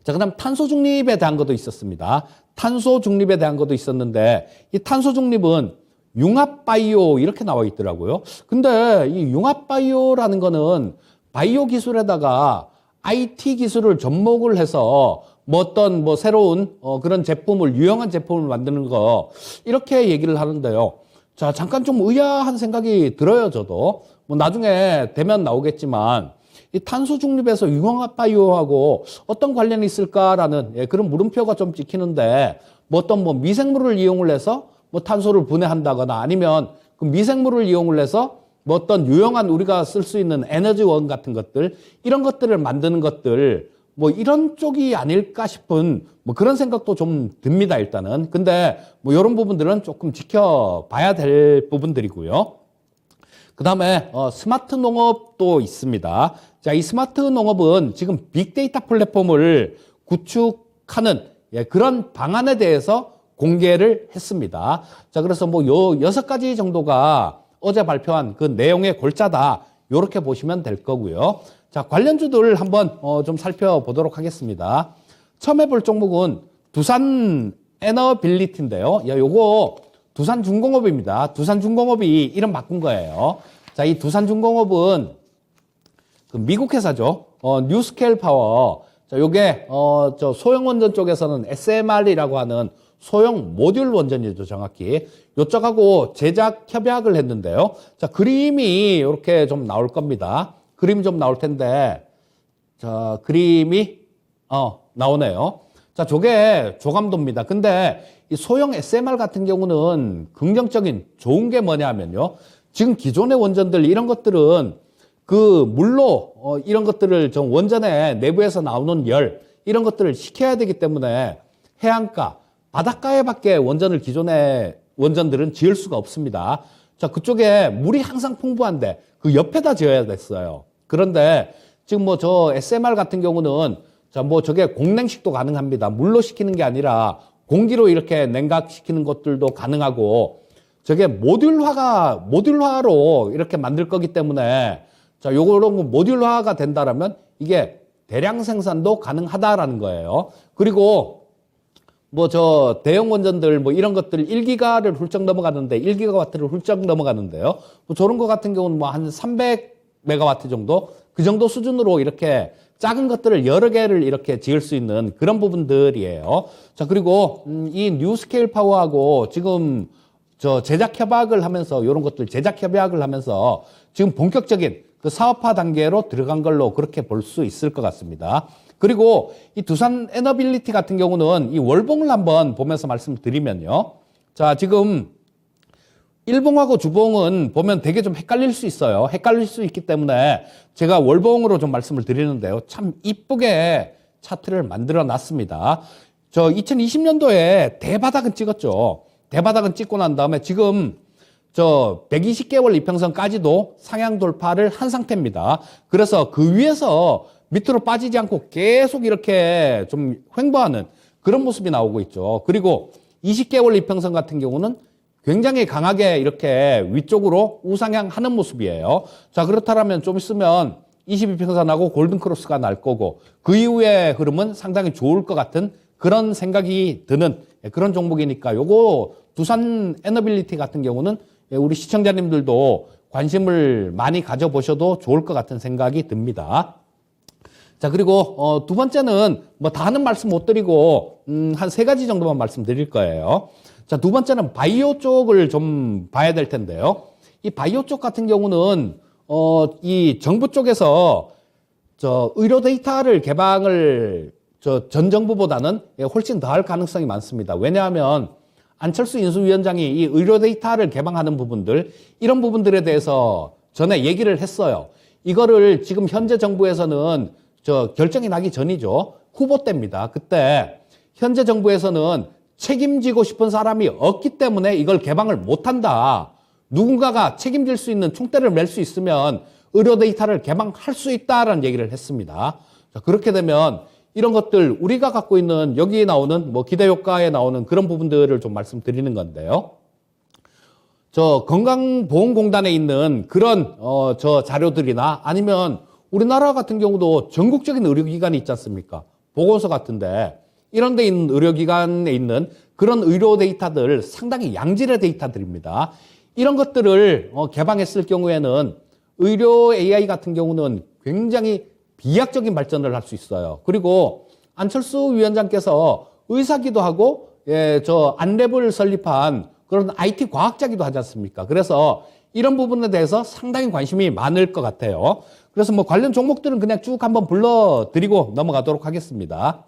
자, 그다음 탄소 중립에 대한 것도 있었습니다. 탄소 중립에 대한 것도 있었는데 이 탄소 중립은 융합 바이오 이렇게 나와 있더라고요. 근데 이 융합 바이오라는 거는 바이오 기술에다가 IT 기술을 접목을 해서 뭐 어떤 뭐 새로운 그런 제품을, 유용한 제품을 만드는 거 이렇게 얘기를 하는데요. 자, 잠깐 좀 의아한 생각이 들어요, 저도. 뭐 나중에 되면 나오겠지만 이 탄소 중립에서 융합 바이오하고 어떤 관련이 있을까라는 그런 물음표가 좀 찍히는데 뭐 어떤 뭐 미생물을 이용을 해서 뭐 탄소를 분해한다거나 아니면 그 미생물을 이용을 해서 뭐 어떤 유용한 우리가 쓸 수 있는 에너지원 같은 것들, 이런 것들을 만드는 것들, 뭐 이런 쪽이 아닐까 싶은 뭐 그런 생각도 좀 듭니다, 일단은. 근데 뭐 이런 부분들은 조금 지켜봐야 될 부분들이고요. 그 다음에 스마트 농업도 있습니다. 자, 이 스마트 농업은 지금 빅데이터 플랫폼을 구축하는 그런 방안에 대해서 공개를 했습니다. 자, 그래서 뭐 요 6가지 정도가 어제 발표한 그 내용의 골자다, 요렇게 보시면 될 거고요. 자, 관련주들 한번 좀 살펴보도록 하겠습니다. 처음 해볼 종목은 두산 에너빌리티인데요. 요거 두산중공업입니다. 두산중공업이 이름 바꾼 거예요. 자, 이 두산중공업은 그 미국 회사죠. 뉴스케일 파워. 자, 요게 저 소형 원전 쪽에서는 SMR이라고 하는 소형 모듈 원전이죠, 정확히. 요쪽하고 제작 협약을 했는데요. 자, 그림이 이렇게 좀 나올 겁니다. 그림이 좀 나올 텐데, 자, 그림이 나오네요. 자, 저게 조감도입니다. 근데 이 소형 SMR 같은 경우는 긍정적인 좋은 게 뭐냐면요. 지금 기존의 원전들 이런 것들은 그 물로 이런 것들을 좀 원전의 내부에서 나오는 열 이런 것들을 식혀야 되기 때문에 해안가, 바닷가에 밖에 원전을 기존의 원전들은 지을 수가 없습니다. 자, 그쪽에 물이 항상 풍부한데 그 옆에다 지어야 됐어요. 그런데 지금 뭐 저 SMR 같은 경우는 자, 뭐 저게 공냉식도 가능합니다. 물로 식히는 게 아니라 공기로 이렇게 냉각시키는 것들도 가능하고 저게 모듈화로 이렇게 만들 거기 때문에 자, 요런 거 모듈화가 된다라면 이게 대량 생산도 가능하다라는 거예요. 그리고 뭐 저 대형 원전들 뭐 이런 것들 1기가를 훌쩍 넘어가는데 1기가와트를 훌쩍 넘어가는데요. 뭐 저런 거 같은 경우는 뭐 한 300메가와트 정도 그 정도 수준으로 이렇게 작은 것들을 여러 개를 이렇게 지을 수 있는 그런 부분들이에요. 자, 그리고 이 뉴스케일 파워하고 지금 저 제작 협약을 하면서 이런 것들 제작 협약을 하면서 지금 본격적인 그 사업화 단계로 들어간 걸로 그렇게 볼 수 있을 것 같습니다. 그리고 이 두산 에너빌리티 같은 경우는 이 월봉을 한번 보면서 말씀드리면요. 자, 지금 일봉하고 주봉은 보면 되게 좀 헷갈릴 수 있어요. 헷갈릴 수 있기 때문에 제가 월봉으로 좀 말씀을 드리는데요. 참 이쁘게 차트를 만들어 놨습니다. 저 2020년도에 대바닥은 찍었죠. 대바닥은 찍고 난 다음에 지금 저 120개월 이평선까지도 상향 돌파를 한 상태입니다. 그래서 그 위에서 밑으로 빠지지 않고 계속 이렇게 좀 횡보하는 그런 모습이 나오고 있죠. 그리고 20개월 이평선 같은 경우는 굉장히 강하게 이렇게 위쪽으로 우상향 하는 모습이에요. 자, 그렇다면 좀 있으면 22평선하고 골든크로스가 날 거고 그 이후의 흐름은 상당히 좋을 것 같은 그런 생각이 드는 그런 종목이니까 요거 두산 에너빌리티 같은 경우는 우리 시청자님들도 관심을 많이 가져보셔도 좋을 것 같은 생각이 듭니다. 자, 그리고 두 번째는 뭐 다 하는 말씀 못 드리고 한 세 가지 정도만 말씀드릴 거예요. 자, 두 번째는 바이오 쪽을 좀 봐야 될 텐데요. 이 바이오 쪽 같은 경우는 이 정부 쪽에서 저 의료 데이터를 개방을 전 정부보다는 훨씬 더 할 가능성이 많습니다. 왜냐하면 안철수 인수위원장이 이 의료 데이터를 개방하는 부분들 이런 부분들에 대해서 전에 얘기를 했어요. 이거를 지금 현재 정부에서는 저 결정이 나기 전이죠. 후보 때입니다. 그때 현재 정부에서는 책임지고 싶은 사람이 없기 때문에 이걸 개방을 못한다. 누군가가 책임질 수 있는 총대를 맬 수 있으면 의료 데이터를 개방할 수 있다라는 얘기를 했습니다. 자, 그렇게 되면 이런 것들 우리가 갖고 있는 여기에 나오는 뭐 기대효과에 나오는 그런 부분들을 좀 말씀드리는 건데요. 저 건강보험공단에 있는 그런 저 자료들이나 아니면 우리나라 같은 경우도 전국적인 의료기관이 있지 않습니까? 보건소 같은데 이런 데 있는 의료기관에 있는 그런 의료 데이터들 상당히 양질의 데이터들입니다. 이런 것들을 개방했을 경우에는 의료 AI 같은 경우는 굉장히 비약적인 발전을 할 수 있어요. 그리고 안철수 위원장께서 의사기도 하고 저 안랩을 설립한 그런 IT 과학자기도 하지 않습니까? 그래서 이런 부분에 대해서 상당히 관심이 많을 것 같아요. 그래서 뭐 관련 종목들은 그냥 쭉 한번 불러드리고 넘어가도록 하겠습니다.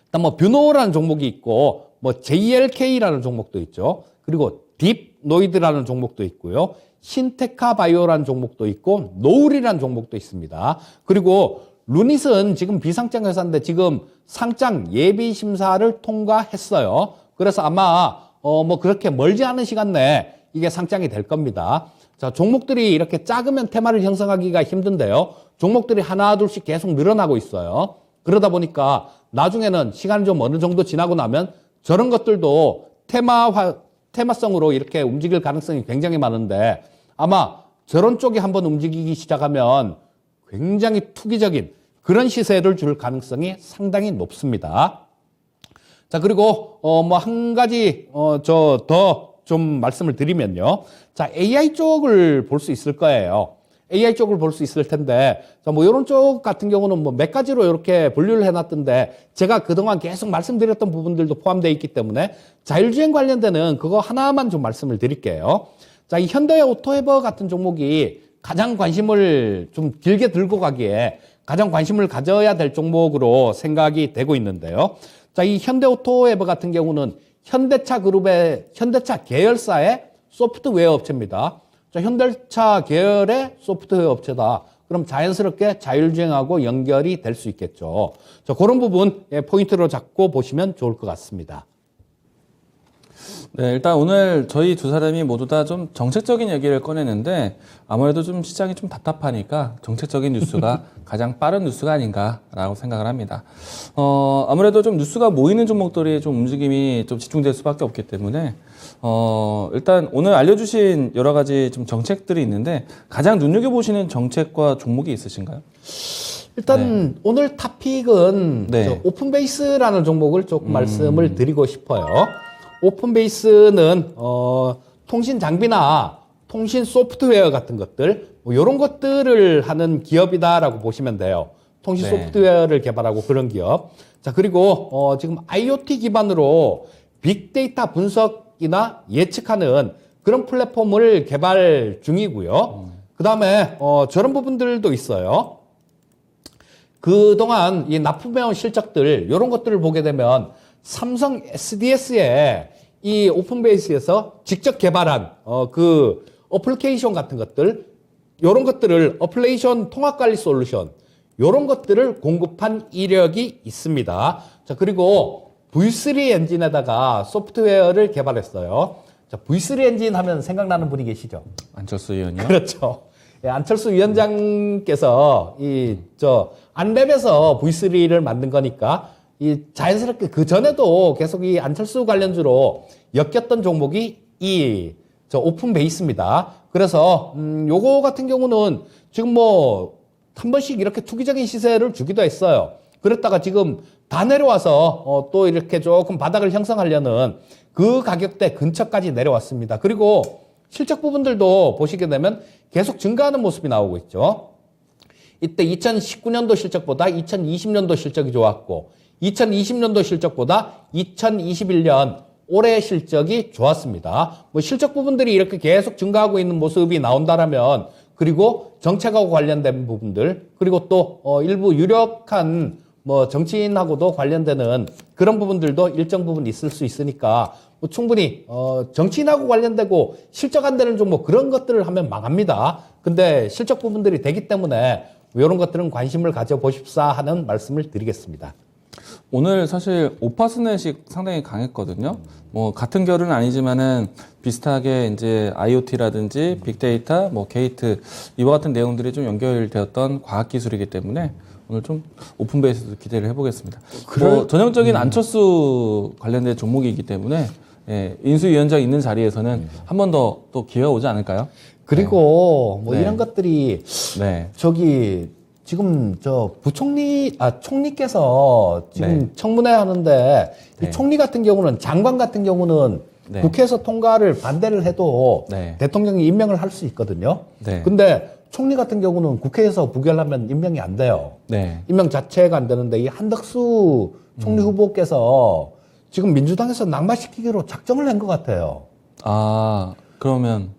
일단 뭐 뷰노라는 종목이 있고 뭐 JLK라는 종목도 있죠. 그리고 딥노이드라는 종목도 있고요. 신테카 바이오라는 종목도 있고 노을이라는 종목도 있습니다. 그리고 루닛은 지금 비상장 회사인데 지금 상장 예비 심사를 통과했어요. 그래서 아마 뭐 그렇게 멀지 않은 시간 내에 이게 상장이 될 겁니다. 자, 종목들이 이렇게 작으면 테마를 형성하기가 힘든데요. 종목들이 하나 둘씩 계속 늘어나고 있어요. 그러다 보니까 나중에는 시간이 좀 어느 정도 지나고 나면 저런 것들도 테마성으로 이렇게 움직일 가능성이 굉장히 많은데 아마 저런 쪽이 한번 움직이기 시작하면 굉장히 투기적인 그런 시세를 줄 가능성이 상당히 높습니다. 자, 그리고 뭐 한 가지 더 좀 말씀을 드리면요. 자, AI 쪽을 볼 수 있을 거예요. AI 쪽을 볼 수 있을 텐데, 자, 뭐 이런 쪽 같은 경우는 뭐 몇 가지로 이렇게 분류를 해놨던데, 제가 그동안 계속 말씀드렸던 부분들도 포함되어 있기 때문에 자율주행 관련되는 그거 하나만 좀 말씀을 드릴게요. 자, 이 현대 오토헤버 같은 종목이 가장 관심을 좀 길게 들고 가기에 가장 관심을 가져야 될 종목으로 생각이 되고 있는데요. 자, 이 현대 오토헤버 같은 경우는 현대차 계열사의 소프트웨어 업체입니다. 자, 현대차 계열의 소프트웨어 업체다. 그럼 자연스럽게 자율주행하고 연결이 될 수 있겠죠. 자, 그런 부분 포인트로 잡고 보시면 좋을 것 같습니다. 네, 일단 오늘 저희 두 사람이 모두 다 좀 정책적인 얘기를 꺼내는데 아무래도 좀 시장이 좀 답답하니까 정책적인 뉴스가 가장 빠른 뉴스가 아닌가라고 생각을 합니다. 아무래도 좀 뉴스가 모이는 종목들이 좀 움직임이 좀 집중될 수밖에 없기 때문에 일단 오늘 알려주신 여러 가지 좀 정책들이 있는데 가장 눈여겨보시는 정책과 종목이 있으신가요? 일단 오늘 탑픽은 네. 저 오픈베이스라는 종목을 조금 말씀을 드리고 싶어요. 오픈베이스는 통신 장비나 통신 소프트웨어 같은 것들 뭐 이런 것들을 하는 기업이다라고 보시면 돼요. 통신 네. 소프트웨어를 개발하고 그런 기업. 자, 그리고 지금 IoT 기반으로 빅데이터 분석이나 예측하는 그런 플랫폼을 개발 중이고요. 그다음에 저런 부분들도 있어요. 그동안 이 납품해온 실적들 이런 것들을 보게 되면 삼성 SDS의 이 오픈베이스에서 직접 개발한 그 어플리케이션 같은 것들 이런 것들을 어플레이션 통합관리 솔루션 이런 것들을 공급한 이력이 있습니다. 자, 그리고 V3 엔진에다가 소프트웨어를 개발했어요. 자, V3 엔진 하면 생각나는 분이 계시죠? 안철수 의원이요? 그렇죠. 예, 안철수 위원장께서 안랩에서 V3를 만든 거니까 자연스럽게 그 전에도 계속 이 안철수 관련주로 엮였던 종목이 오픈 베이스입니다. 그래서 요거 같은 경우는 지금 한 번씩 이렇게 투기적인 시세를 주기도 했어요. 그랬다가 지금 다 내려와서 또 이렇게 조금 바닥을 형성하려는 그 가격대 근처까지 내려왔습니다. 그리고 실적 부분들도 보시게 되면 계속 증가하는 모습이 나오고 있죠. 이때 2019년도 실적보다 2020년도 실적이 좋았고 2020년도 실적보다 2021년 올해 실적이 좋았습니다. 뭐 실적 부분들이 이렇게 계속 증가하고 있는 모습이 나온다라면 그리고 정책하고 관련된 부분들 그리고 또 일부 유력한 정치인하고도 관련되는 그런 부분들도 일정 부분 있을 수 있으니까 충분히 정치인하고 관련되고 실적 안 되는 종목 그런 것들을 하면 망합니다. 근데 실적 부분들이 되기 때문에 이런 것들은 관심을 가져보십사 하는 말씀을 드리겠습니다. 오늘 사실 오파스넷이 상당히 강했거든요. 같은 결은 아니지만은 비슷하게 이제 IoT라든지 빅데이터, 게이트 이와 같은 내용들이 좀 연결되었던 과학 기술이기 때문에 오늘 좀 오픈베이스도 기대를 해보겠습니다. 전형적인 안철수 관련된 종목이기 때문에 인수위원장 있는 자리에서는 한 번 더 또 기회가 오지 않을까요? 그리고 네. 이런 것들이 네. 지금 총리께서 지금 네. 청문회 하는데 네. 이 총리 같은 경우는 장관 같은 경우는 네. 국회에서 통과를 반대를 해도 네. 대통령이 임명을 할 수 있거든요. 네. 근데 총리 같은 경우는 국회에서 부결하면 임명이 안 돼요. 네. 임명 자체가 안 되는데 이 한덕수 총리 후보께서 지금 민주당에서 낙마시키기로 작정을 한 것 같아요. 그러면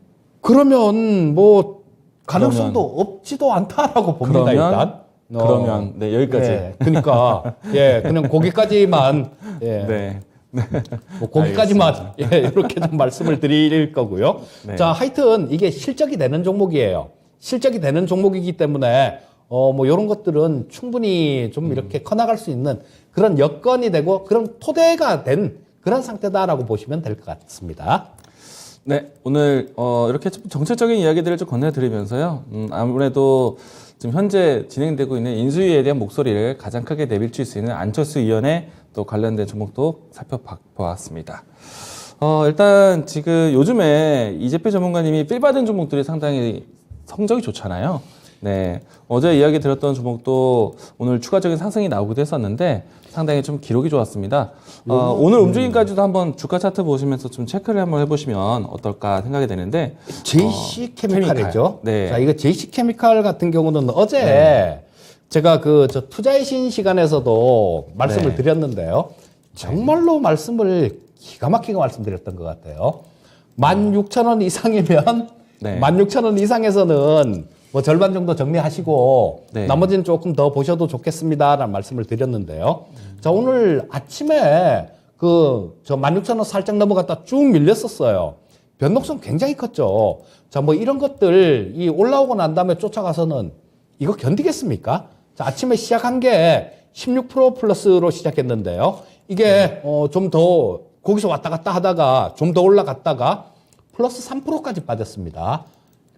가능성도 없지도 않다라고 봅니다. 일단. 네, 여기까지. 예, 그러니까 그냥 거기까지만 네. 거기까지만 이렇게 좀 말씀을 드릴 거고요. 네. 자, 하여튼 이게 실적이 되는 종목이에요. 실적이 되는 종목이기 때문에 이런 것들은 충분히 좀 이렇게 커나갈 수 있는 그런 여건이 되고 그런 토대가 된 그런 상태다라고 보시면 될 것 같습니다. 네, 오늘 이렇게 좀 정책적인 이야기들을 좀 건네드리면서요. 아무래도 지금 현재 진행되고 있는 인수위에 대한 목소리를 가장 크게 내비칠 수 있는 안철수 의원의 또 관련된 종목도 살펴보았습니다. 일단 지금 요즘에 이재필 전문가님이 필 받은 종목들이 상당히 성적이 좋잖아요. 네, 어제 이야기 드렸던 종목도 오늘 추가적인 상승이 나오기도 했었는데 상당히 좀 기록이 좋았습니다. 오늘 움직임까지도 한번 주가 차트 보시면서 좀 체크를 한번 해보시면 어떨까 생각이 되는데 JC 케미칼이죠. 네. 자, 이거 JC 케미칼 같은 경우는 어제 제가 저 투자의 신 시간에서도 말씀을 네. 드렸는데요. 정말로 말씀을 기가 막히게 말씀드렸던 것 같아요. 16,000원 이상이면 16,000원 이상에서는 절반 정도 정리하시고 네. 나머지는 조금 더 보셔도 좋겠습니다라는 말씀을 드렸는데요. 자, 오늘 아침에 16,000원 살짝 넘어갔다 쭉 밀렸었어요. 변동성 굉장히 컸죠. 자, 이런 것들 올라오고 난 다음에 쫓아가서는 이거 견디겠습니까? 자, 아침에 시작한 게 16% 플러스로 시작했는데요. 이게 좀 더 거기서 왔다 갔다 하다가 좀 더 올라갔다가 플러스 3%까지 빠졌습니다.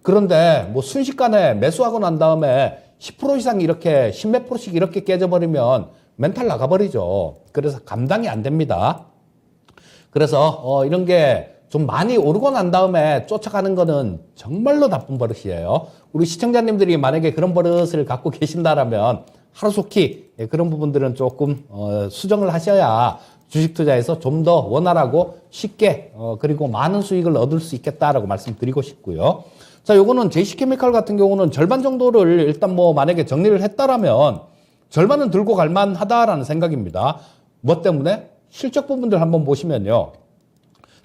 그런데 뭐 순식간에 매수하고 난 다음에 10% 이상 이렇게 10몇 %씩 이렇게 깨져버리면 멘탈 나가버리죠. 그래서 감당이 안 됩니다. 그래서 이런 게 좀 많이 오르고 난 다음에 쫓아가는 거는 정말로 나쁜 버릇이에요. 우리 시청자님들이 만약에 그런 버릇을 갖고 계신다라면 하루속히 그런 부분들은 조금 수정을 하셔야 주식 투자에서 좀 더 원활하고 쉽게 그리고 많은 수익을 얻을 수 있겠다라고 말씀드리고 싶고요. 자, 요거는 JC케미칼 같은 경우는 절반 정도를 일단 뭐 만약에 정리를 했다라면 절반은 들고 갈 만하다라는 생각입니다. 뭐 때문에? 실적 부분들 한번 보시면요.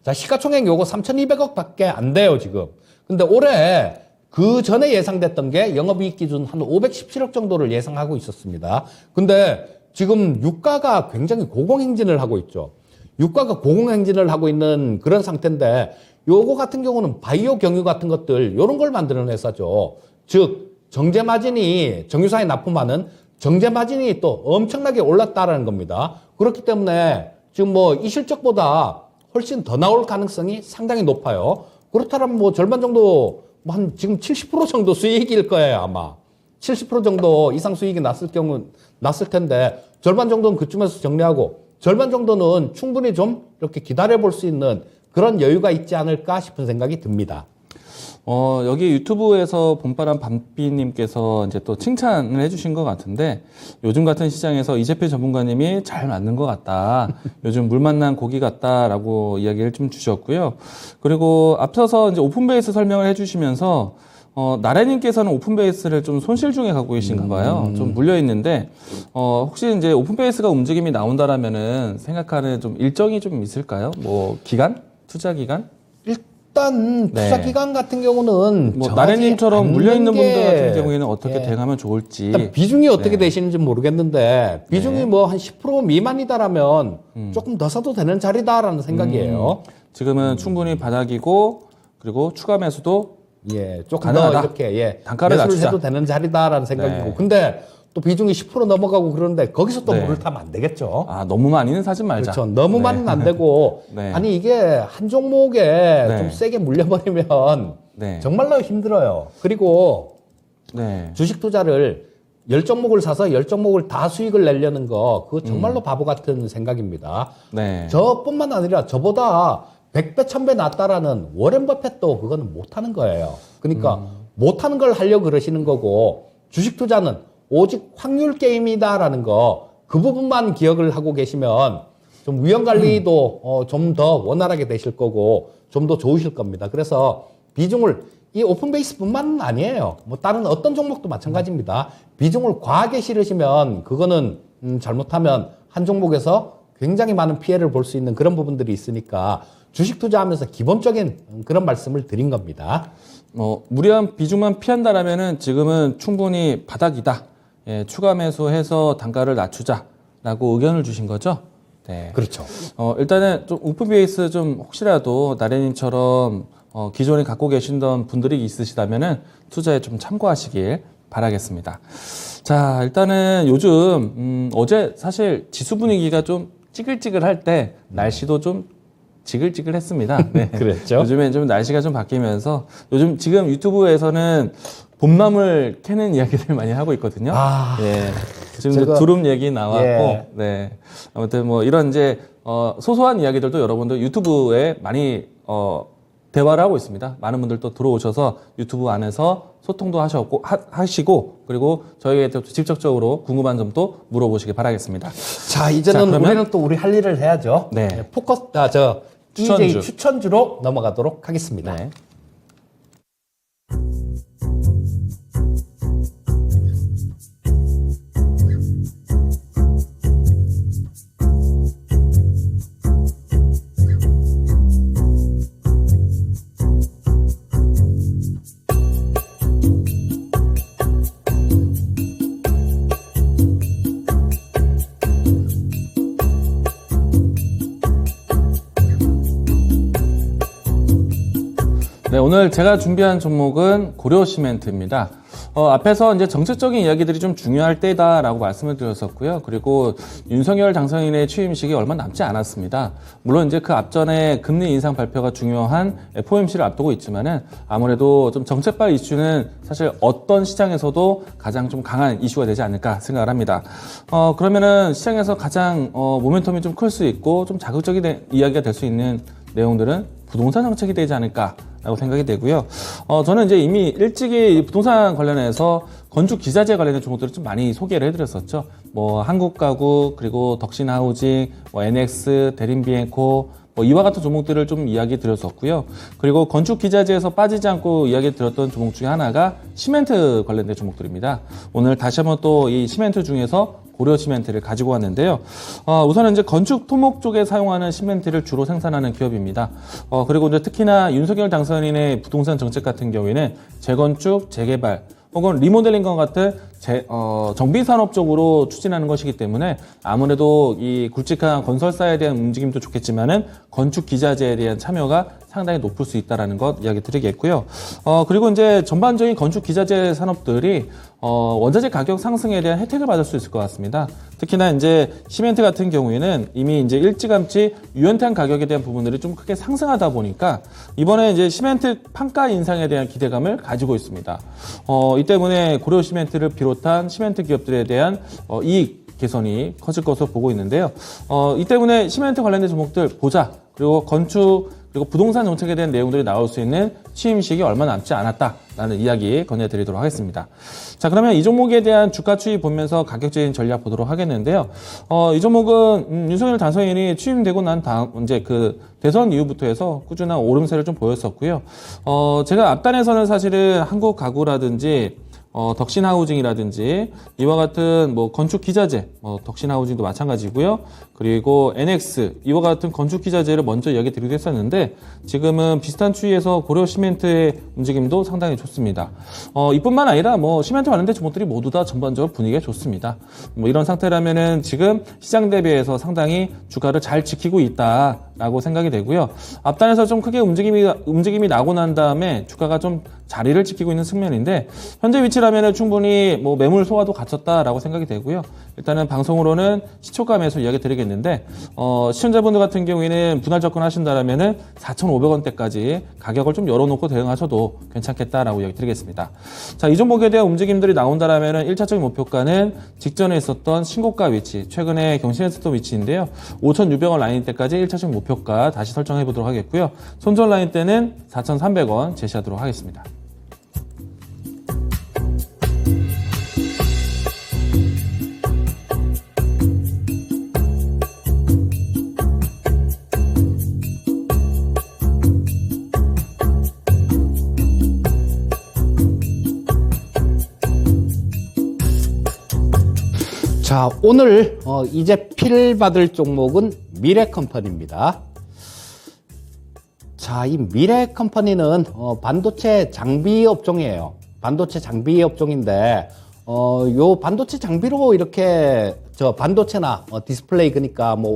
자, 시가총액 요거 3,200억 밖에 안 돼요, 지금. 근데 올해 그 전에 예상됐던 게 영업이익 기준 한 517억 정도를 예상하고 있었습니다. 근데 지금 유가가 굉장히 고공행진을 하고 있죠. 유가가 고공행진을 하고 있는 그런 상태인데 요거 같은 경우는 바이오 경유 같은 것들 요런 걸 만드는 회사죠. 즉 정제 마진이 정유사에 납품하는 정제 마진이 또 엄청나게 올랐다라는 겁니다. 그렇기 때문에 지금 뭐 이 실적보다 훨씬 더 나올 가능성이 상당히 높아요. 그렇다면 뭐 절반 정도 한 지금 70% 정도 수익일 거예요, 아마. 70% 정도 이상 수익이 났을 텐데 절반 정도는 그쯤에서 정리하고 절반 정도는 충분히 좀 이렇게 기다려 볼 수 있는 그런 여유가 있지 않을까 싶은 생각이 듭니다. 여기 유튜브에서 봄바람 밤비님께서 이제 또 칭찬을 해주신 것 같은데 요즘 같은 시장에서 이재필 전문가님이 잘 맞는 것 같다. 요즘 물 만난 고기 같다라고 이야기를 좀 주셨고요. 그리고 앞서서 이제 오픈베이스 설명을 해주시면서 나래님께서는 오픈베이스를 좀 손실 중에 갖고 계신가 봐요. 좀 물려 있는데 혹시 이제 오픈베이스가 움직임이 나온다라면은 생각하는 좀 일정이 좀 있을까요? 뭐 기간? 투자 기간? 일단 투자 네. 기간 같은 경우는 뭐 나래님처럼 물려 있는 분들 같은 경우에는 어떻게 예. 대응하면 좋을지 일단 비중이 어떻게 네. 되시는지 모르겠는데 비중이 네. 뭐 한 10% 미만이다라면 조금 더 사도 되는 자리다라는 생각이에요. 지금은 충분히 바닥이고 그리고 추가 매수도 예, 조금 가능하다. 더 이렇게 단가를 매수를 낮추자. 해도 되는 자리다라는 생각이고. 네. 근데 또 비중이 10% 넘어가고 그러는데 거기서 또 네. 물을 타면 안 되겠죠. 너무 많이는 사지 말자. 그렇죠. 너무 네. 많이는 안 되고 네. 아니 이게 한 종목에 네. 좀 세게 물려버리면 네. 정말로 힘들어요. 그리고 네. 주식 투자를 10종목을 사서 10종목을 다 수익을 내려는 거 그거 정말로 바보 같은 생각입니다. 네. 저뿐만 아니라 저보다 100배, 1000배 낫다라는 워렌 버핏도 그거는 못하는 거예요. 그러니까 못하는 걸 하려고 그러시는 거고 주식 투자는 오직 확률 게임이다라는 거 그 부분만 기억을 하고 계시면 좀 위험 관리도 좀 더 원활하게 되실 거고 좀 더 좋으실 겁니다. 그래서 비중을 이 오픈베이스뿐만 아니에요. 뭐 다른 어떤 종목도 마찬가지입니다. 비중을 과하게 실으시면 그거는 잘못하면 한 종목에서 굉장히 많은 피해를 볼 수 있는 그런 부분들이 있으니까 주식 투자하면서 기본적인 그런 말씀을 드린 겁니다. 무리한 비중만 피한다라면은 지금은 충분히 바닥이다. 예, 추가 매수해서 단가를 낮추자라고 의견을 주신 거죠? 네. 그렇죠. 일단은 좀 오픈베이스 좀 혹시라도 나래님처럼 기존에 갖고 계신던 분들이 있으시다면은 투자에 좀 참고하시길 바라겠습니다. 자, 일단은 요즘 어제 사실 지수 분위기가 좀 찌글찌글할 때 날씨도 좀 지글지글했습니다. 네. 그랬죠. 요즘엔 좀 날씨가 좀 바뀌면서 요즘 지금 유튜브에서는 봄나물 캐는 이야기들 많이 하고 있거든요. 예. 지금 이제 두릅 얘기 나왔고, 예. 네. 아무튼 뭐 이런 이제 소소한 이야기들도 여러분들 유튜브에 많이 대화를 하고 있습니다. 많은 분들도 들어오셔서 유튜브 안에서 소통도 하시고 그리고 저희에게 직접적으로 궁금한 점도 물어보시기 바라겠습니다. 자, 이제는 그러면 우리는 또 우리 할 일을 해야죠. 네. 포커스, 추천주. DJ 추천주로 넘어가도록 하겠습니다. 네. 네, 오늘 제가 준비한 종목은 고려시멘트입니다. 앞에서 이제 정책적인 이야기들이 좀 중요할 때다라고 말씀을 드렸었고요. 그리고 윤석열 당선인의 취임식이 얼마 남지 않았습니다. 물론 이제 그 앞전에 금리 인상 발표가 중요한 FOMC를 앞두고 있지만은 아무래도 좀 정책발 이슈는 사실 어떤 시장에서도 가장 좀 강한 이슈가 되지 않을까 생각을 합니다. 그러면은 시장에서 가장 모멘텀이 좀 클 수 있고 좀 자극적인 이야기가 될 수 있는 내용들은 부동산 정책이 되지 않을까라고 생각이 되고요. 저는 이제 이미 일찍이 부동산 관련해서 건축 기자재 관련된 종목들을 좀 많이 소개를 해드렸었죠. 뭐 한국가구, 그리고 덕신하우징, 뭐 NX, 대림비엔코, 뭐 이와 같은 종목들을 좀 이야기 드렸었고요. 그리고 건축 기자재에서 빠지지 않고 이야기 드렸던 종목 중에 하나가 시멘트 관련된 종목들입니다. 오늘 다시 한번 또 이 시멘트 중에서 고려 시멘트를 가지고 왔는데요. 우선은 이제 건축 토목 쪽에 사용하는 시멘트를 주로 생산하는 기업입니다. 그리고 이제 특히나 윤석열 당선인의 부동산 정책 같은 경우에는 재건축, 재개발, 혹은 리모델링과 같은 정비산업 쪽으로 추진하는 것이기 때문에 아무래도 이 굵직한 건설사에 대한 움직임도 좋겠지만은 건축 기자재에 대한 참여가 상당히 높을 수 있다라는 것 이야기 드리겠고요. 그리고 이제 전반적인 건축 기자재 산업들이 원자재 가격 상승에 대한 혜택을 받을 수 있을 것 같습니다. 특히나 이제 시멘트 같은 경우에는 이미 이제 일찌감치 유연탄 가격에 대한 부분들이 좀 크게 상승하다 보니까 이번에 이제 시멘트 판가 인상에 대한 기대감을 가지고 있습니다. 이 때문에 고려 시멘트를 비롯한 시멘트 기업들에 대한 이익 개선이 커질 것으로 보고 있는데요. 이 때문에 시멘트 관련된 종목들 보자. 그리고 건축, 그리고 부동산 정책에 대한 내용들이 나올 수 있는 취임식이 얼마 남지 않았다라는 이야기 건네드리도록 하겠습니다. 자, 그러면 이 종목에 대한 주가 추이 보면서 가격적인 전략 보도록 하겠는데요. 이 종목은 윤석열 당선인이 취임되고 난 다음 이제 그 대선 이후부터 해서 꾸준한 오름세를 좀 보였었고요. 제가 앞단에서는 사실은 한국 가구라든지 덕신하우징이라든지 이와 같은 뭐 건축 기자재, 덕신하우징도 마찬가지고요. 그리고 NX 이와 같은 건축 기자재를 먼저 이야기 드리기도 했었는데 지금은 비슷한 추이에서 고려 시멘트의 움직임도 상당히 좋습니다. 이뿐만 아니라 뭐 시멘트 관련된 종목들이 모두 다 전반적으로 분위기가 좋습니다. 뭐 이런 상태라면은 지금 시장 대비해서 상당히 주가를 잘 지키고 있다라고 생각이 되고요. 앞단에서 좀 크게 움직임이 나고 난 다음에 주가가 좀 자리를 지키고 있는 측면인데 현재 위치라면 충분히 뭐 매물 소화도 갖췄다라고 생각이 되고요. 일단은 방송으로는 시초가 매수 이야기 드리겠는데 시청자분들 같은 경우에는 분할 접근하신다라면은 4,500원대까지 가격을 좀 열어놓고 대응하셔도 괜찮겠다라고 이야기 드리겠습니다. 자, 이 종목에 대한 움직임들이 나온다라면은 1차적인 목표가는 직전에 있었던 신고가 위치, 최근에 경신했었던 위치인데요. 5,600원 라인 때까지 1차적인 목표가 다시 설정해 보도록 하겠고요. 손절 라인 때는 4,300원 제시하도록 하겠습니다. 자, 오늘 이제 필 받을 종목은 미래컴퍼니입니다. 자, 이 미래컴퍼니는 반도체 장비 업종이에요. 반도체 장비 업종인데 요 반도체 장비로 이렇게 반도체나 디스플레이, 그러니까 뭐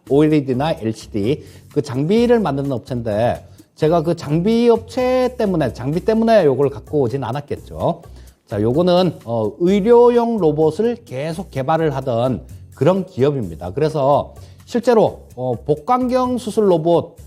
OLED나 LCD 그 장비를 만드는 업체인데 제가 그 장비 때문에 요걸 갖고 오진 않았겠죠. 자, 요거는 의료용 로봇을 계속 개발을 하던 그런 기업입니다. 그래서 실제로 복강경 수술 로봇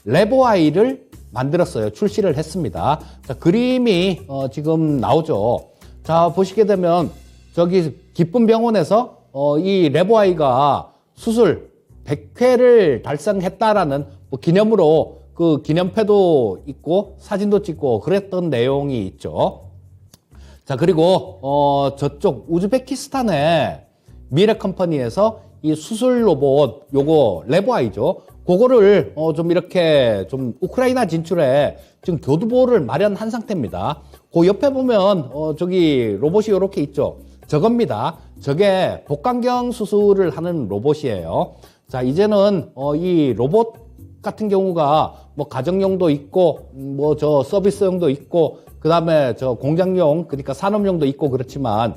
레보아이를 만들었어요. 출시를 했습니다. 자, 그림이 지금 나오죠. 자, 보시게 되면 저기 기쁨 병원에서 이 레보아이가 수술 100회를 달성했다라는 뭐 기념으로 그 기념패도 있고 사진도 찍고 그랬던 내용이 있죠. 자, 그리고 저쪽 우즈베키스탄의 미래컴퍼니에서 이 수술 로봇 요거 레보아이죠. 그거를 좀 이렇게 좀 우크라이나 진출에 지금 교두보를 마련한 상태입니다. 그 옆에 보면 저기 로봇이 요렇게 있죠. 저겁니다. 저게 복강경 수술을 하는 로봇이에요. 자, 이제는 이 로봇 같은 경우가 뭐 가정용도 있고 뭐 저 서비스용도 있고 그 다음에 저 공장용, 그러니까 산업용도 있고 그렇지만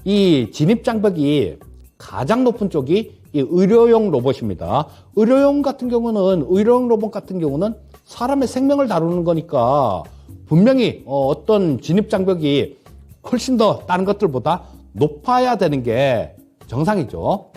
이 진입 장벽이 가장 높은 쪽이 이 의료용 로봇입니다. 의료용 로봇 같은 경우는 사람의 생명을 다루는 거니까 분명히 어떤 진입 장벽이 훨씬 더 다른 것들보다 높아야 되는 게 정상이죠.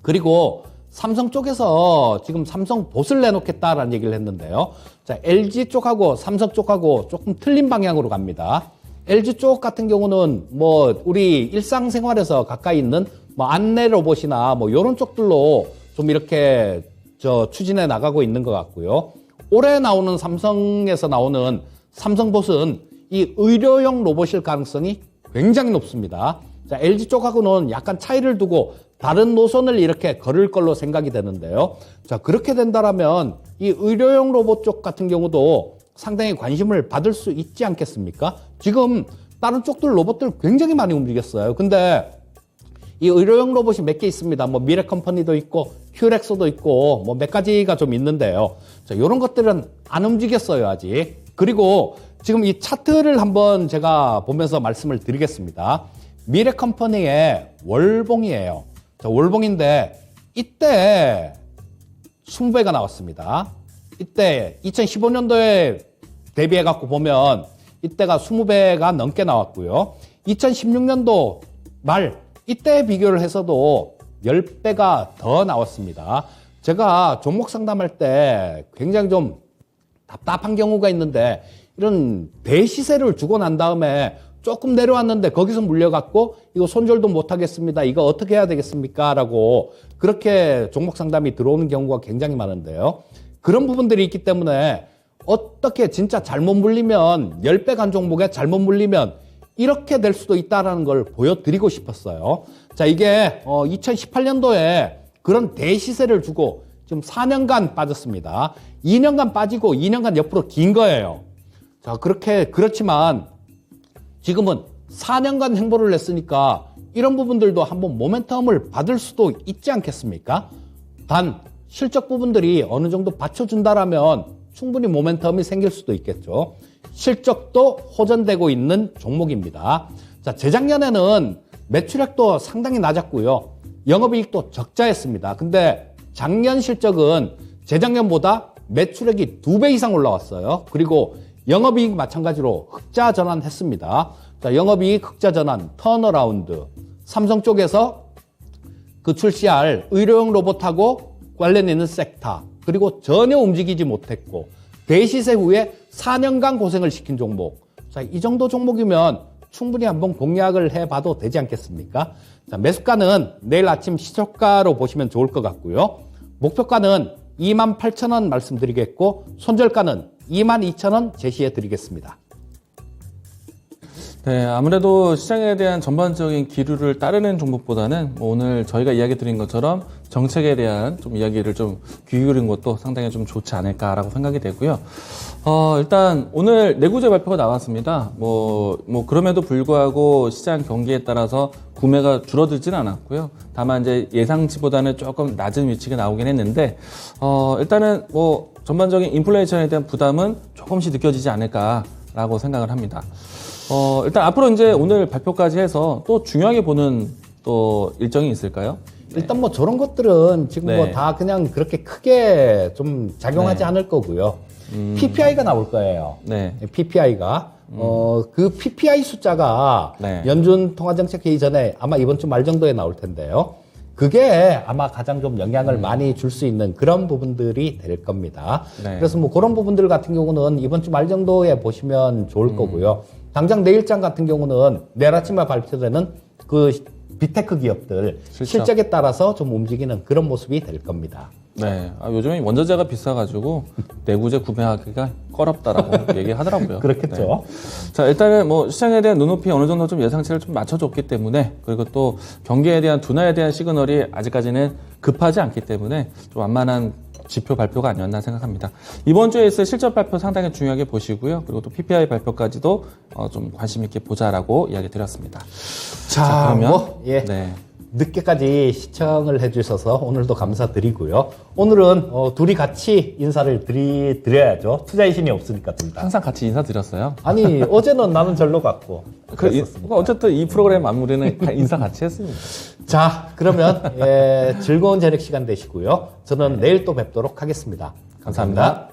그리고 삼성 쪽에서 지금 삼성 봇을 내놓겠다라는 얘기를 했는데요. 자, LG 쪽하고 삼성 쪽하고 조금 틀린 방향으로 갑니다. LG 쪽 같은 경우는 뭐 우리 일상생활에서 가까이 있는 뭐 안내 로봇이나 뭐 이런 쪽들로 좀 이렇게 추진해 나가고 있는 것 같고요. 올해 나오는 삼성에서 나오는 삼성봇은 이 의료용 로봇일 가능성이 굉장히 높습니다. 자, LG 쪽하고는 약간 차이를 두고 다른 노선을 이렇게 걸을 걸로 생각이 되는데요. 자, 그렇게 된다라면 이 의료용 로봇 쪽 같은 경우도 상당히 관심을 받을 수 있지 않겠습니까? 지금 다른 쪽들 로봇들 굉장히 많이 움직였어요. 근데 이 의료용 로봇이 몇 개 있습니다. 뭐 미래컴퍼니도 있고 큐렉스도 있고 뭐 몇 가지가 좀 있는데요. 자, 이런 것들은 안 움직였어요, 아직. 그리고 지금 이 차트를 한번 제가 보면서 말씀을 드리겠습니다. 미래컴퍼니의 월봉이에요. 자, 월봉인데 이때 20배가 나왔습니다. 이때 2015년도에 대비해 갖고 보면 이때가 20배가 넘게 나왔고요. 2016년도 말 이때 비교를 해서도 10배가 더 나왔습니다. 제가 종목 상담할 때 굉장히 좀 답답한 경우가 있는데 이런 대시세를 주고 난 다음에 조금 내려왔는데 거기서 물려갖고 이거 손절도 못하겠습니다. 이거 어떻게 해야 되겠습니까? 라고 그렇게 종목 상담이 들어오는 경우가 굉장히 많은데요. 그런 부분들이 있기 때문에 어떻게 진짜 잘못 물리면 10배 간 종목에 잘못 물리면 이렇게 될 수도 있다는 걸 보여드리고 싶었어요. 자, 이게 2018년도에 그런 대시세를 주고 지금 4년간 빠졌습니다. 2년간 빠지고 2년간 옆으로 긴 거예요. 자, 그렇지만 지금은 4년간 행보를 했으니까 이런 부분들도 한번 모멘텀을 받을 수도 있지 않겠습니까? 단 실적 부분들이 어느 정도 받쳐준다라면 충분히 모멘텀이 생길 수도 있겠죠. 실적도 호전되고 있는 종목입니다. 자, 재작년에는 매출액도 상당히 낮았고요. 영업이익도 적자였습니다. 근데 작년 실적은 재작년보다 매출액이 2배 이상 올라왔어요. 그리고 영업이익 마찬가지로 흑자 전환했습니다. 자, 영업이익 흑자 전환, 턴어라운드. 삼성 쪽에서 그 출시할 의료용 로봇하고 관련 있는 섹터, 그리고 전혀 움직이지 못했고 대시세 후에 4년간 고생을 시킨 종목. 자, 이 정도 종목이면 충분히 한번 공략을 해봐도 되지 않겠습니까? 자, 매수가는 내일 아침 시초가로 보시면 좋을 것 같고요. 목표가는 28,000원 말씀드리겠고 손절가는 22,000원 제시해 드리겠습니다. 네, 아무래도 시장에 대한 전반적인 기류를 따르는 종목보다는 뭐 오늘 저희가 이야기 드린 것처럼 정책에 대한 좀 이야기를 좀 귀 기울인 것도 상당히 좀 좋지 않을까라고 생각이 되고요. 일단 오늘 내구재 발표가 나왔습니다. 뭐 그럼에도 불구하고 시장 경기에 따라서 구매가 줄어들지는 않았고요. 다만 이제 예상치보다는 조금 낮은 위치가 나오긴 했는데, 일단은 뭐 전반적인 인플레이션에 대한 부담은 조금씩 느껴지지 않을까라고 생각을 합니다. 일단 앞으로 이제 오늘 발표까지 해서 또 중요하게 보는 또 일정이 있을까요? 일단 뭐 저런 것들은 지금 네. 뭐 다 그냥 그렇게 크게 좀 작용하지 네. 않을 거고요. PPI가 나올 거예요. 네. PPI가. 그 PPI 숫자가 네. 연준 통화정책회의 전에 아마 이번 주 말 정도에 나올 텐데요. 그게 아마 가장 좀 영향을 많이 줄 수 있는 그런 부분들이 될 겁니다. 네. 그래서 뭐 그런 부분들 같은 경우는 이번 주 말 정도에 보시면 좋을 거고요. 당장 내일장 같은 경우는 내일 아침에 발표되는 그 빅테크 기업들 실적에 따라서 좀 움직이는 그런 모습이 될 겁니다. 네. 요즘에 원자재가 비싸가지고 내구재 구매하기가 꺼렵다라고 얘기하더라고요. 그렇겠죠. 네. 자, 일단은 뭐 시장에 대한 눈높이 어느 정도 좀 예상치를 좀 맞춰줬기 때문에, 그리고 또 경기에 대한 둔화에 대한 시그널이 아직까지는 급하지 않기 때문에 좀 완만한 지표 발표가 아니었나 생각합니다. 이번 주에 있을 실적 발표 상당히 중요하게 보시고요. 그리고 또 PPI 발표까지도 좀 관심 있게 보자라고 이야기 드렸습니다. 자, 그러면 예. 네. 늦게까지 시청을 해주셔서 오늘도 감사드리고요. 오늘은 둘이 같이 인사를 드려야죠. 투자의 신이 없으니까 둘 다. 항상 같이 인사드렸어요. 아니 어제는 나는 절로 갔고. 어쨌든 이 프로그램 마무리는 인사 같이 했습니다. 자, 그러면 즐거운 저녁 시간 되시고요. 저는 내일 또 뵙도록 하겠습니다. 감사합니다.